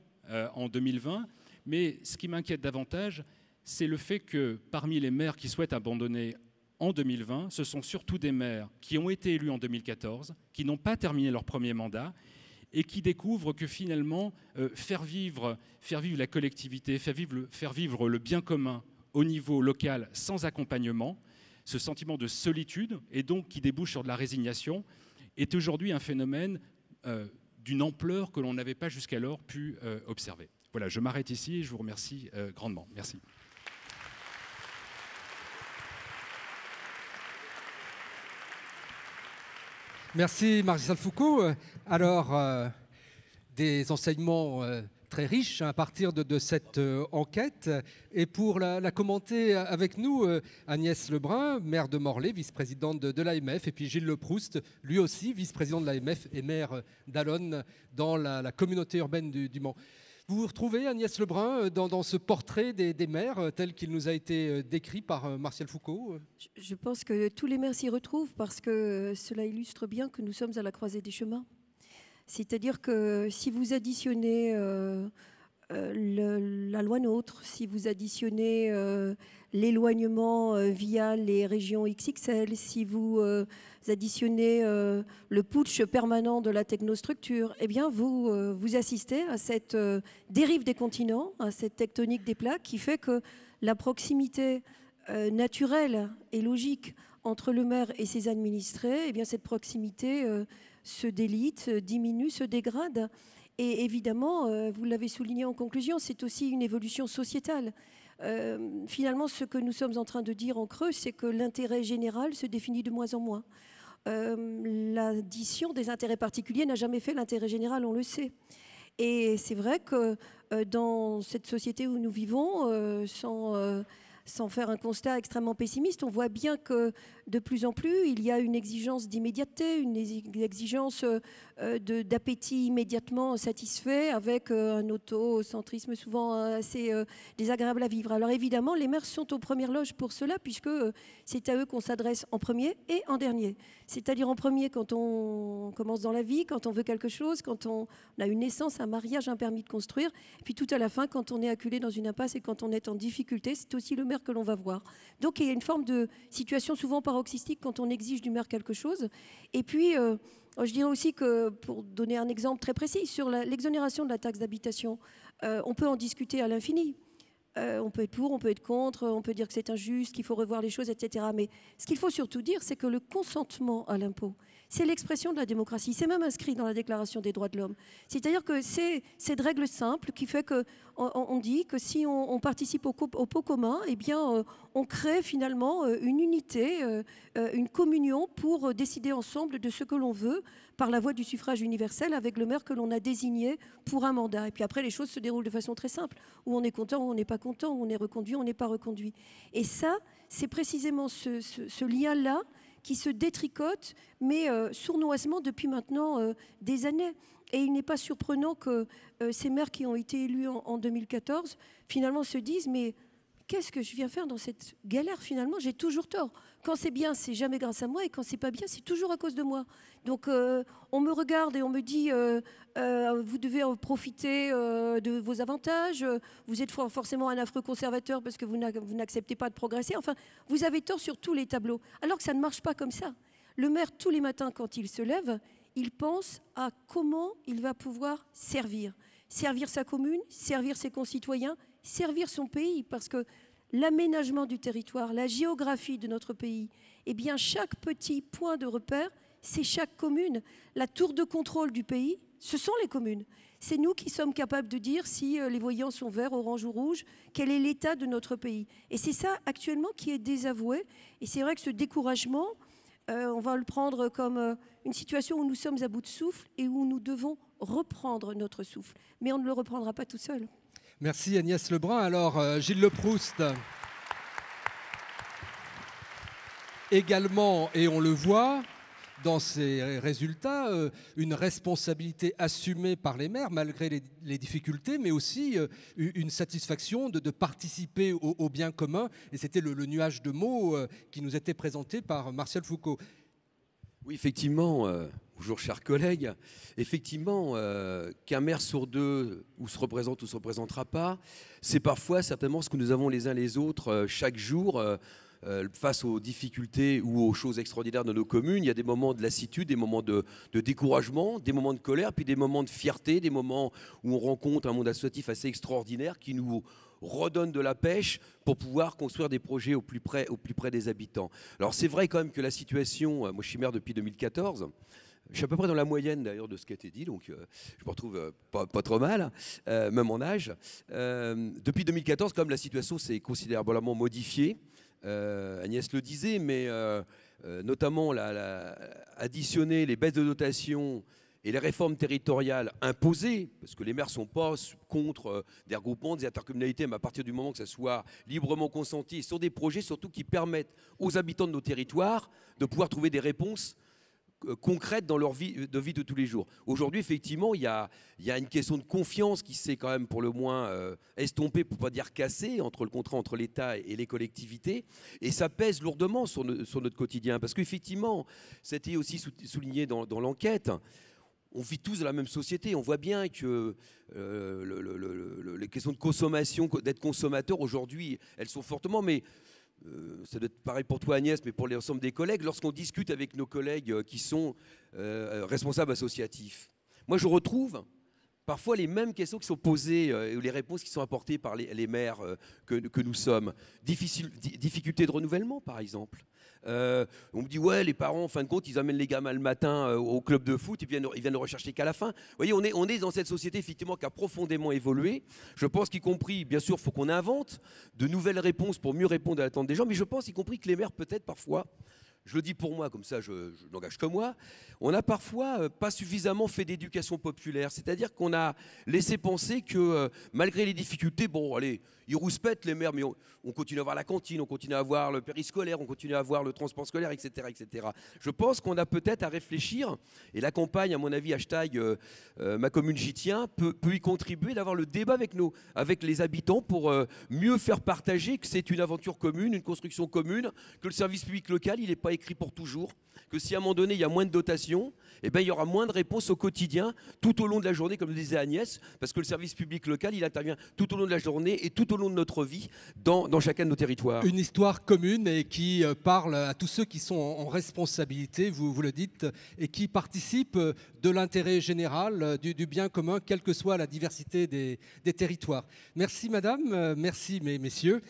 en 2020, mais ce qui m'inquiète davantage, c'est le fait que parmi les maires qui souhaitent abandonner en 2020, ce sont surtout des maires qui ont été élus en 2014, qui n'ont pas terminé leur premier mandat et qui découvrent que finalement faire vivre la collectivité, faire vivre le bien commun au niveau local sans accompagnement, ce sentiment de solitude, et donc qui débouche sur de la résignation, est aujourd'hui un phénomène d'une ampleur que l'on n'avait pas jusqu'alors pu observer. Voilà, je m'arrête ici et je vous remercie grandement. Merci. Merci Martial Foucault. Alors, des enseignements très riche à partir de cette enquête. Et pour la commenter avec nous, Agnès Lebrun, maire de Morlaix, vice-présidente de l'AMF, et puis Gilles Leproust, lui aussi vice-président de l'AMF et maire d'Allonnes dans la communauté urbaine du Mans. Vous vous retrouvez, Agnès Lebrun, dans ce portrait des maires tel qu'il nous a été décrit par Martial Foucault? Je pense que tous les maires s'y retrouvent parce que cela illustre bien que nous sommes à la croisée des chemins. C'est-à-dire que si vous additionnez la loi NOTRe, si vous additionnez l'éloignement via les régions XXL, si vous additionnez le putsch permanent de la technostructure, eh bien vous assistez à cette dérive des continents, à cette tectonique des plaques qui fait que la proximité naturelle et logique entre le maire et ses administrés, eh bien cette proximité se délite, se diminue, se dégrade. Et évidemment, vous l'avez souligné en conclusion, c'est aussi une évolution sociétale. Finalement, ce que nous sommes en train de dire en creux, c'est que l'intérêt général se définit de moins en moins. L'addition des intérêts particuliers n'a jamais fait l'intérêt général, on le sait. Et c'est vrai que dans cette société où nous vivons, sans faire un constat extrêmement pessimiste, on voit bien que de plus en plus, il y a une exigence d'immédiateté, une exigence d'appétit immédiatement satisfait, avec un autocentrisme souvent assez désagréable à vivre. Alors évidemment, les maires sont aux premières loges pour cela, puisque c'est à eux qu'on s'adresse en premier et en dernier. C'est-à-dire en premier quand on commence dans la vie, quand on veut quelque chose, quand on a une naissance, un mariage, un permis de construire, et puis tout à la fin, quand on est acculé dans une impasse et quand on est en difficulté, c'est aussi le maire que l'on va voir. Donc il y a une forme de situation souvent paroxystique quand on exige du maire quelque chose. Et puis, je dirais aussi que, pour donner un exemple très précis, sur l'exonération de la taxe d'habitation, on peut en discuter à l'infini. On peut être pour, on peut être contre, on peut dire que c'est injuste, qu'il faut revoir les choses, etc. Mais ce qu'il faut surtout dire, c'est que le consentement à l'impôt, c'est l'expression de la démocratie. C'est même inscrit dans la Déclaration des droits de l'homme. C'est-à-dire que c'est cette règle simple qui fait qu'on dit que si on participe au pot commun, eh bien, on crée finalement une unité, une communion pour décider ensemble de ce que l'on veut par la voie du suffrage universel avec le maire que l'on a désigné pour un mandat. Et puis après, les choses se déroulent de façon très simple, où on est content, où on n'est pas content, où on est reconduit, où on n'est pas reconduit. Et ça, c'est précisément ce lien-là qui se détricote, mais sournoisement depuis maintenant des années. Et il n'est pas surprenant que ces maires qui ont été élus en 2014, finalement se disent « mais qu'est-ce que je viens faire dans cette galère finalement ? J'ai toujours tort. Quand c'est bien, c'est jamais grâce à moi, et quand c'est pas bien, c'est toujours à cause de moi. » Donc on me regarde et on me dit vous devez profiter de vos avantages, vous êtes forcément un affreux conservateur parce que vous n'acceptez pas de progresser. Enfin, vous avez tort sur tous les tableaux, alors que ça ne marche pas comme ça. Le maire, tous les matins, quand il se lève, il pense à comment il va pouvoir servir sa commune, servir ses concitoyens, servir son pays, parce que l'aménagement du territoire, la géographie de notre pays, eh bien chaque petit point de repère, c'est chaque commune. La tour de contrôle du pays, ce sont les communes. C'est nous qui sommes capables de dire si les voyants sont verts, orange ou rouge, quel est l'état de notre pays. Et c'est ça actuellement qui est désavoué. Et c'est vrai que ce découragement, on va le prendre comme une situation où nous sommes à bout de souffle et où nous devons reprendre notre souffle. Mais on ne le reprendra pas tout seul. Merci Agnès Lebrun. Alors Gilles Leproust, également, et on le voit dans ces résultats, une responsabilité assumée par les maires malgré les difficultés, mais aussi une satisfaction de participer au bien commun. Et c'était le nuage de mots qui nous était présenté par Martial Foucault. Oui, effectivement, bonjour chers collègues, effectivement, qu'un maire sur deux ou se représente ou ne se représentera pas, c'est parfois certainement ce que nous avons les uns les autres chaque jour face aux difficultés ou aux choses extraordinaires de nos communes. Il y a des moments de lassitude, des moments de découragement, des moments de colère, puis des moments de fierté, des moments où on rencontre un monde associatif assez extraordinaire qui nous redonne de la pêche pour pouvoir construire des projets au plus près des habitants. Alors c'est vrai quand même que la situation, moi je suis maire depuis 2014, je suis à peu près dans la moyenne d'ailleurs de ce qui a été dit, donc je me retrouve pas trop mal, même en âge. Depuis 2014, comme la situation s'est considérablement modifiée, Agnès le disait, mais notamment additionner les baisses de dotation et les réformes territoriales imposées, parce que les maires ne sont pas contre des regroupements, des intercommunalités, mais à partir du moment que ça soit librement consenti sur des projets surtout qui permettent aux habitants de nos territoires de pouvoir trouver des réponses concrètes dans leur vie de tous les jours. Aujourd'hui, effectivement, il y a une question de confiance qui s'est quand même pour le moins estompée, pour ne pas dire cassée, entre le contrat entre l'État et les collectivités. Et ça pèse lourdement sur notre quotidien. Parce qu'effectivement, c'était aussi souligné dans l'enquête, on vit tous dans la même société. On voit bien que les questions de consommation, d'être consommateur, aujourd'hui, elles sont fortement... Mais ça doit être pareil pour toi, Agnès, mais pour l'ensemble des collègues, lorsqu'on discute avec nos collègues qui sont responsables associatifs, moi, je retrouve parfois les mêmes questions qui sont posées ou les réponses qui sont apportées par les maires que nous sommes. Difficulté de renouvellement, par exemple. On me dit, ouais, les parents, en fin de compte, ils amènent les gamins le matin au club de foot et puis ils viennent le rechercher qu'à la fin. Vous voyez, on est dans cette société, effectivement, qui a profondément évolué. Je pense qu'y compris, bien sûr, il faut qu'on invente de nouvelles réponses pour mieux répondre à l'attente des gens, mais je pense y compris que les maires, peut-être, parfois, je le dis pour moi, comme ça je n'engage que moi, on n'a parfois pas suffisamment fait d'éducation populaire. C'est-à-dire qu'on a laissé penser que malgré les difficultés, bon allez, ils rouspètent les maires, mais on continue à avoir la cantine, on continue à avoir le périscolaire, on continue à avoir le transport scolaire, etc. etc. Je pense qu'on a peut-être à réfléchir, et la campagne, à mon avis, hashtag ma commune j'y tiens, peut y contribuer, d'avoir le débat avec les habitants pour mieux faire partager que c'est une aventure commune, une construction commune, que le service public local, il n'est pas écrit pour toujours, que si à un moment donné il y a moins de dotation, eh ben, il y aura moins de réponses au quotidien tout au long de la journée, comme le disait Agnès, parce que le service public local, il intervient tout au long de la journée et tout au long de notre vie dans chacun de nos territoires. Une histoire commune et qui parle à tous ceux qui sont en responsabilité, vous le dites, et qui participent de l'intérêt général, du bien commun, quelle que soit la diversité des territoires. Merci madame, merci messieurs.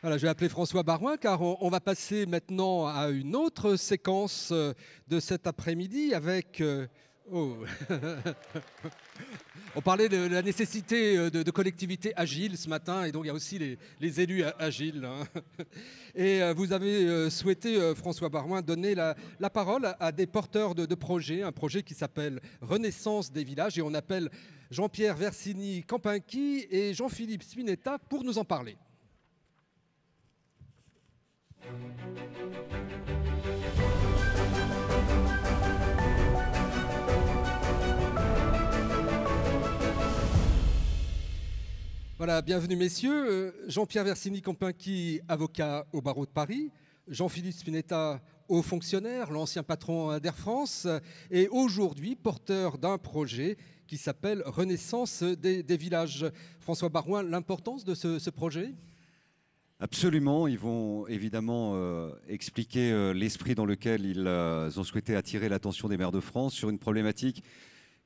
Voilà, je vais appeler François Baroin car on va passer maintenant à une autre séquence de cet après-midi avec... On parlait de la nécessité de collectivités agiles ce matin et donc il y a aussi les élus agiles. Hein. Et vous avez souhaité, François Baroin, donner la parole à des porteurs de projets, un projet qui s'appelle Renaissance des villages et on appelle Jean-Pierre Versini-Campincky et Jean-Philippe Spinetta pour nous en parler. Voilà, bienvenue messieurs. Jean-Pierre Versini-Campincky, avocat au barreau de Paris. Jean-Philippe Spinetta, haut fonctionnaire, l'ancien patron d'Air France. Et aujourd'hui, porteur d'un projet qui s'appelle Renaissance des villages. François Baroin, l'importance de ce projet ? Absolument, ils vont évidemment expliquer l'esprit dans lequel ils ont souhaité attirer l'attention des maires de France sur une problématique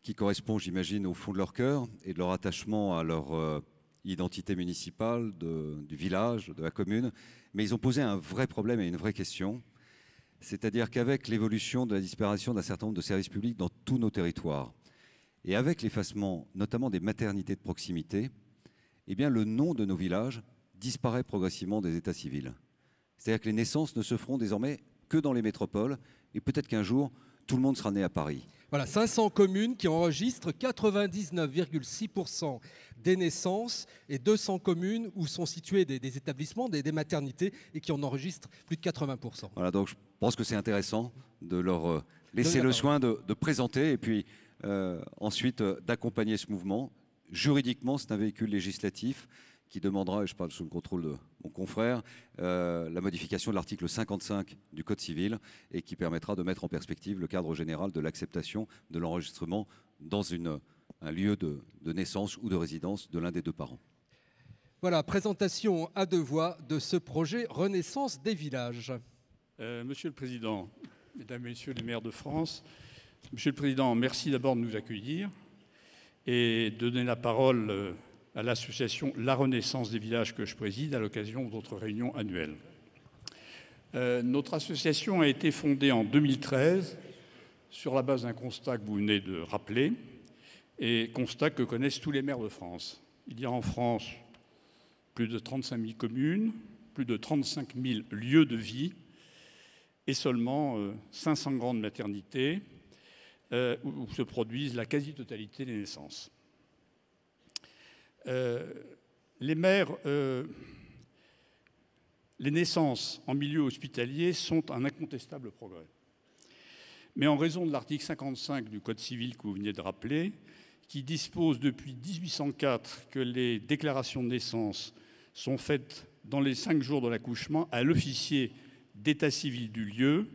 qui correspond, j'imagine, au fond de leur cœur et de leur attachement à leur identité municipale, du village, de la commune. Mais ils ont posé un vrai problème et une vraie question, c'est-à-dire qu'avec l'évolution de la disparition d'un certain nombre de services publics dans tous nos territoires et avec l'effacement notamment des maternités de proximité, eh bien, le nom de nos villages disparaît progressivement des états civils. C'est-à-dire que les naissances ne se feront désormais que dans les métropoles et peut-être qu'un jour, tout le monde sera né à Paris. Voilà, 500 communes qui enregistrent 99,6% des naissances et 200 communes où sont situés des établissements, des maternités et qui en enregistrent plus de 80%. Voilà, donc je pense que c'est intéressant de leur laisser le soin de présenter et puis ensuite d'accompagner ce mouvement. Juridiquement, c'est un véhicule législatif qui demandera, et je parle sous le contrôle de mon confrère, la modification de l'article 55 du Code civil et qui permettra de mettre en perspective le cadre général de l'acceptation de l'enregistrement dans un lieu de naissance ou de résidence de l'un des deux parents. Voilà, présentation à deux voix de ce projet Renaissance des villages. Monsieur le Président, Mesdames et Messieurs les maires de France, Monsieur le Président, merci d'abord de nous accueillir et de donner la parole à l'association La Renaissance des villages que je préside à l'occasion de notre réunion annuelle. Notre association a été fondée en 2013 sur la base d'un constat que vous venez de rappeler et constat que connaissent tous les maires de France. Il y a en France plus de 35 000 communes, plus de 35 000 lieux de vie et seulement 500 grandes maternités où se produisent la quasi-totalité des naissances. Les naissances en milieu hospitalier sont un incontestable progrès. Mais en raison de l'article 55 du Code civil que vous venez de rappeler, qui dispose depuis 1804 que les déclarations de naissance sont faites dans les 5 jours de l'accouchement à l'officier d'état civil du lieu.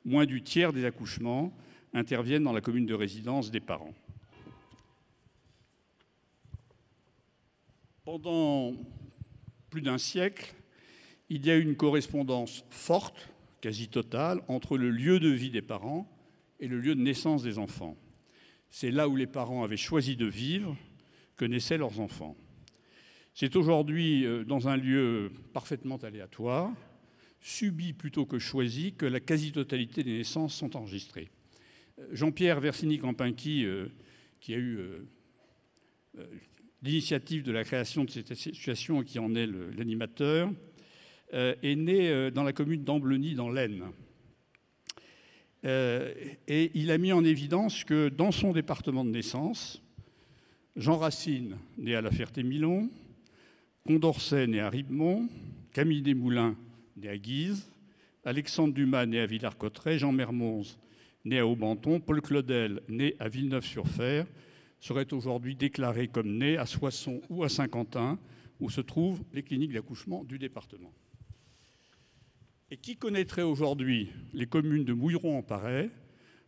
Moins du tiers des accouchements interviennent dans la commune de résidence des parents. Pendant plus d'un siècle, il y a eu une correspondance forte, quasi totale, entre le lieu de vie des parents et le lieu de naissance des enfants. C'est là où les parents avaient choisi de vivre que naissaient leurs enfants. C'est aujourd'hui dans un lieu parfaitement aléatoire, subi plutôt que choisi, que la quasi-totalité des naissances sont enregistrées. Jean-Pierre Versini-Campincky, qui a eu l'initiative de la création de cette association et qui en est l'animateur, est né dans la commune d'Ambleny, dans l'Aisne. Et il a mis en évidence que dans son département de naissance, Jean Racine, né à La Ferté-Milon, Condorcet, né à Ribemont, Camille Desmoulins, né à Guise, Alexandre Dumas, né à Villars-Cotterêts, Jean Mermoz, né à Aubenton, Paul Claudel, né à Villeneuve-sur-Fer, serait aujourd'hui déclaré comme né à Soissons ou à Saint-Quentin, où se trouvent les cliniques d'accouchement du département. Et qui connaîtrait aujourd'hui les communes de Mouilleron-en-Parais,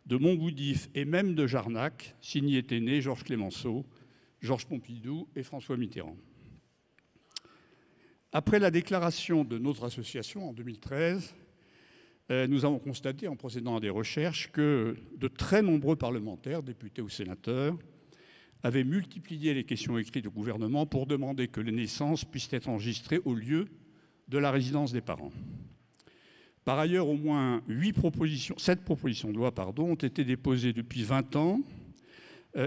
de Montboudif et même de Jarnac, s'il n'y était né Georges Clemenceau, Georges Pompidou et François Mitterrand. Après la déclaration de notre association en 2013, nous avons constaté, en procédant à des recherches, que de très nombreux parlementaires, députés ou sénateurs, avaient multiplié les questions écrites au gouvernement pour demander que les naissances puissent être enregistrées au lieu de la résidence des parents. Par ailleurs, au moins 7 propositions de loi ont été déposées depuis 20 ans,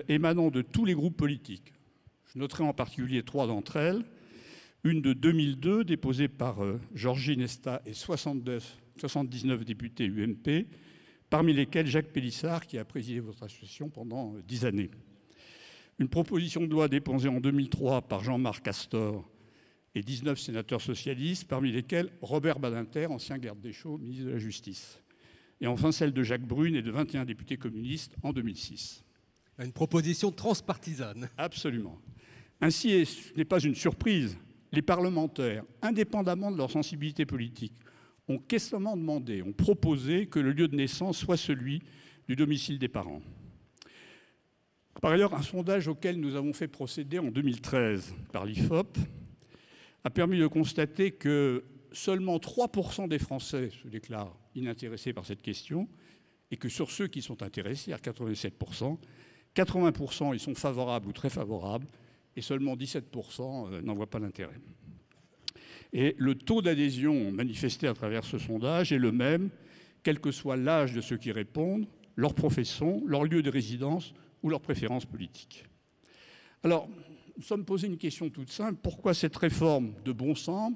émanant de tous les groupes politiques. Je noterai en particulier 3 d'entre elles. Une de 2002, déposée par Georgine Esta et 79 députés UMP, parmi lesquels Jacques Pélissard, qui a présidé votre association pendant 10 années. Une proposition de loi déposée en 2003 par Jean-Marc Castor et 19 sénateurs socialistes, parmi lesquels Robert Badinter, ancien garde des Sceaux, ministre de la Justice. Et enfin celle de Jacques Brune et de 21 députés communistes en 2006. Une proposition transpartisane. Absolument. Ainsi, et ce n'est pas une surprise, les parlementaires, indépendamment de leur sensibilité politique, ont caissement demandé, ont proposé que le lieu de naissance soit celui du domicile des parents. Par ailleurs, un sondage auquel nous avons fait procéder en 2013 par l'IFOP a permis de constater que seulement 3% des Français se déclarent inintéressés par cette question et que sur ceux qui sont intéressés, à 87%, 80% ils sont favorables ou très favorables et seulement 17% n'en voient pas l'intérêt. Et le taux d'adhésion manifesté à travers ce sondage est le même, quel que soit l'âge de ceux qui répondent, leur profession, leur lieu de résidence ou leurs préférences politiques. Alors, nous sommes posé une question toute simple. Pourquoi cette réforme de bon sens,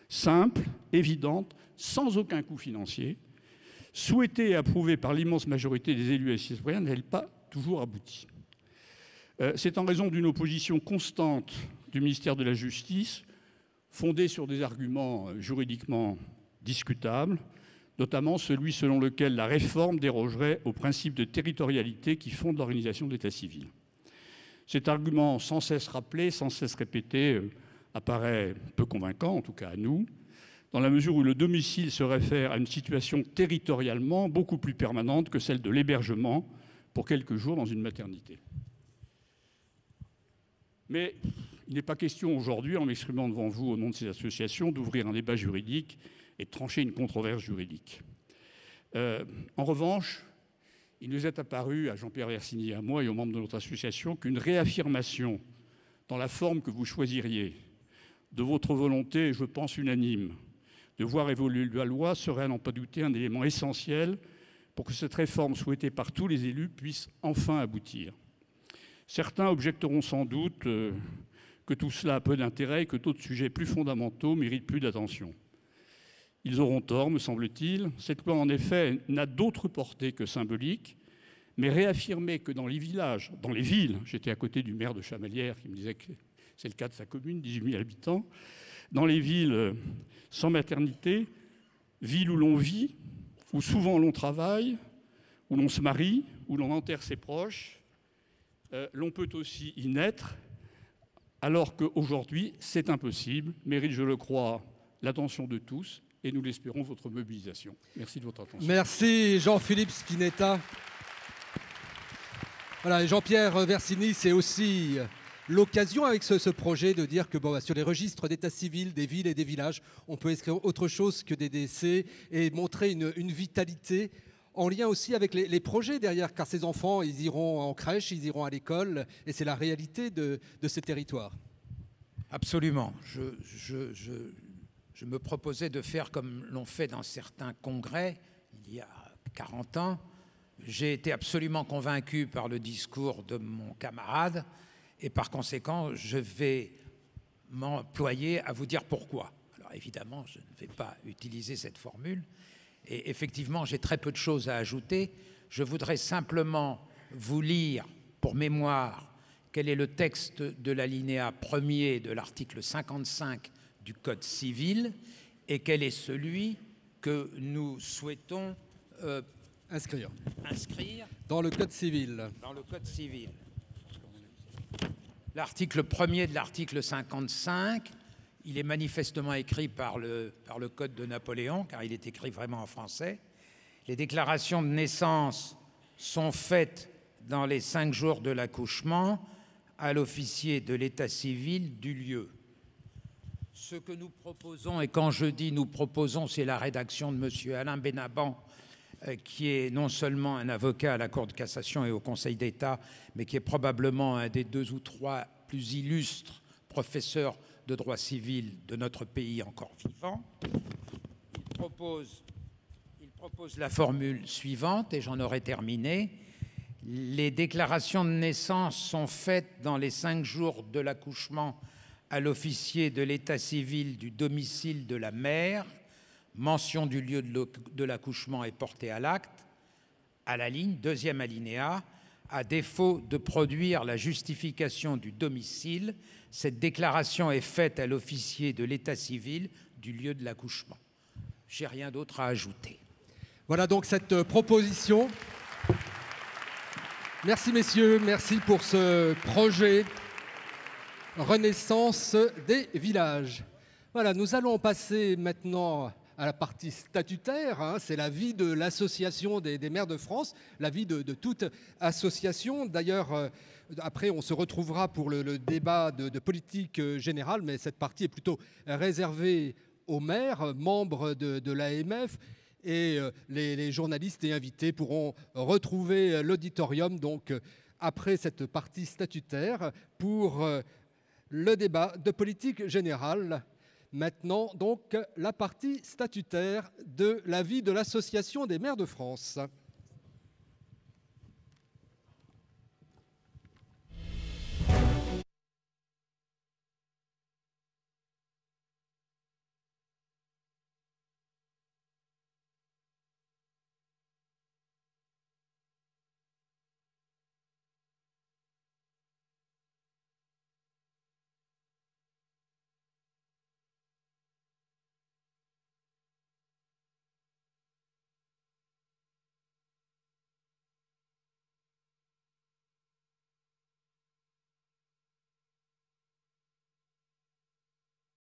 simple, évidente, sans aucun coût financier, souhaitée et approuvée par l'immense majorité des élus et citoyens, n'a-t-elle pas toujours abouti ? C'est en raison d'une opposition constante du ministère de la Justice, fondée sur des arguments juridiquement discutables, notamment celui selon lequel la réforme dérogerait au principe de territorialité qui fonde l'organisation de l'état civil. Cet argument, sans cesse rappelé, sans cesse répété, apparaît peu convaincant, en tout cas à nous, dans la mesure où le domicile se réfère à une situation territorialement beaucoup plus permanente que celle de l'hébergement pour quelques jours dans une maternité. Mais il n'est pas question aujourd'hui, en m'exprimant devant vous au nom de ces associations, d'ouvrir un débat juridique et de trancher une controverse juridique. En revanche, il nous est apparu, à Jean-Pierre Versini, à moi et aux membres de notre association, qu'une réaffirmation dans la forme que vous choisiriez de votre volonté, je pense unanime, de voir évoluer la loi serait à n'en pas douter un élément essentiel pour que cette réforme souhaitée par tous les élus puisse enfin aboutir. Certains objecteront sans doute que tout cela a peu d'intérêt et que d'autres sujets plus fondamentaux méritent plus d'attention. Ils auront tort, me semble-t-il. Cette loi, en effet, n'a d'autre portée que symbolique, mais réaffirmer que dans les villages, dans les villes, j'étais à côté du maire de Chamalières qui me disait que c'est le cas de sa commune, 18 000 habitants, dans les villes sans maternité, villes où l'on vit, où souvent l'on travaille, où l'on se marie, où l'on enterre ses proches, l'on peut aussi y naître alors qu'aujourd'hui, c'est impossible, mérite, je le crois, l'attention de tous, et nous l'espérons, votre mobilisation. Merci de votre attention. Merci Jean-Philippe Spinetta. Voilà, et Jean-Pierre Versini, c'est aussi l'occasion avec ce projet de dire que sur les registres d'état civil des villes et des villages, on peut écrire autre chose que des décès et montrer une vitalité en lien aussi avec les projets derrière, car ces enfants, ils iront en crèche, ils iront à l'école, et c'est la réalité de ces territoires. Absolument. Je me proposais de faire comme l'ont fait dans certains congrès il y a 40 ans. J'ai été absolument convaincu par le discours de mon camarade et par conséquent, je vais m'employer à vous dire pourquoi. Alors évidemment, je ne vais pas utiliser cette formule et effectivement, j'ai très peu de choses à ajouter. Je voudrais simplement vous lire pour mémoire quel est le texte de l'alinéa 1er de l'article 55 du Code civil et quel est celui que nous souhaitons inscrire dans le Code civil. L'article 1er de l'article 55, il est manifestement écrit par le Code de Napoléon, car il est écrit vraiment en français. Les déclarations de naissance sont faites dans les 5 jours de l'accouchement à l'officier de l'état civil du lieu. Ce que nous proposons, et quand je dis nous proposons, c'est la rédaction de M. Alain Benaban, qui est non seulement un avocat à la Cour de cassation et au Conseil d'État, mais qui est probablement un des 2 ou 3 plus illustres professeurs de droit civil de notre pays encore vivant. Il propose la formule suivante, et j'en aurai terminé. Les déclarations de naissance sont faites dans les 5 jours de l'accouchement à l'officier de l'état civil du domicile de la mère. Mention du lieu de l'accouchement est portée à l'acte. À la ligne, 2e alinéa, à défaut de produire la justification du domicile, cette déclaration est faite à l'officier de l'état civil du lieu de l'accouchement. J'ai rien d'autre à ajouter. Voilà donc cette proposition. Merci messieurs, merci pour ce projet Renaissance des villages. Voilà, nous allons passer maintenant à la partie statutaire, c'est la vie de l'association des maires de France, la vie de toute association. D'ailleurs, après, on se retrouvera pour le débat de politique générale, mais cette partie est plutôt réservée aux maires, membres de l'AMF, et les journalistes et invités pourront retrouver l'auditorium donc après cette partie statutaire pour le débat de politique générale. Maintenant, donc, la partie statutaire de la vie de l'Association des maires de France.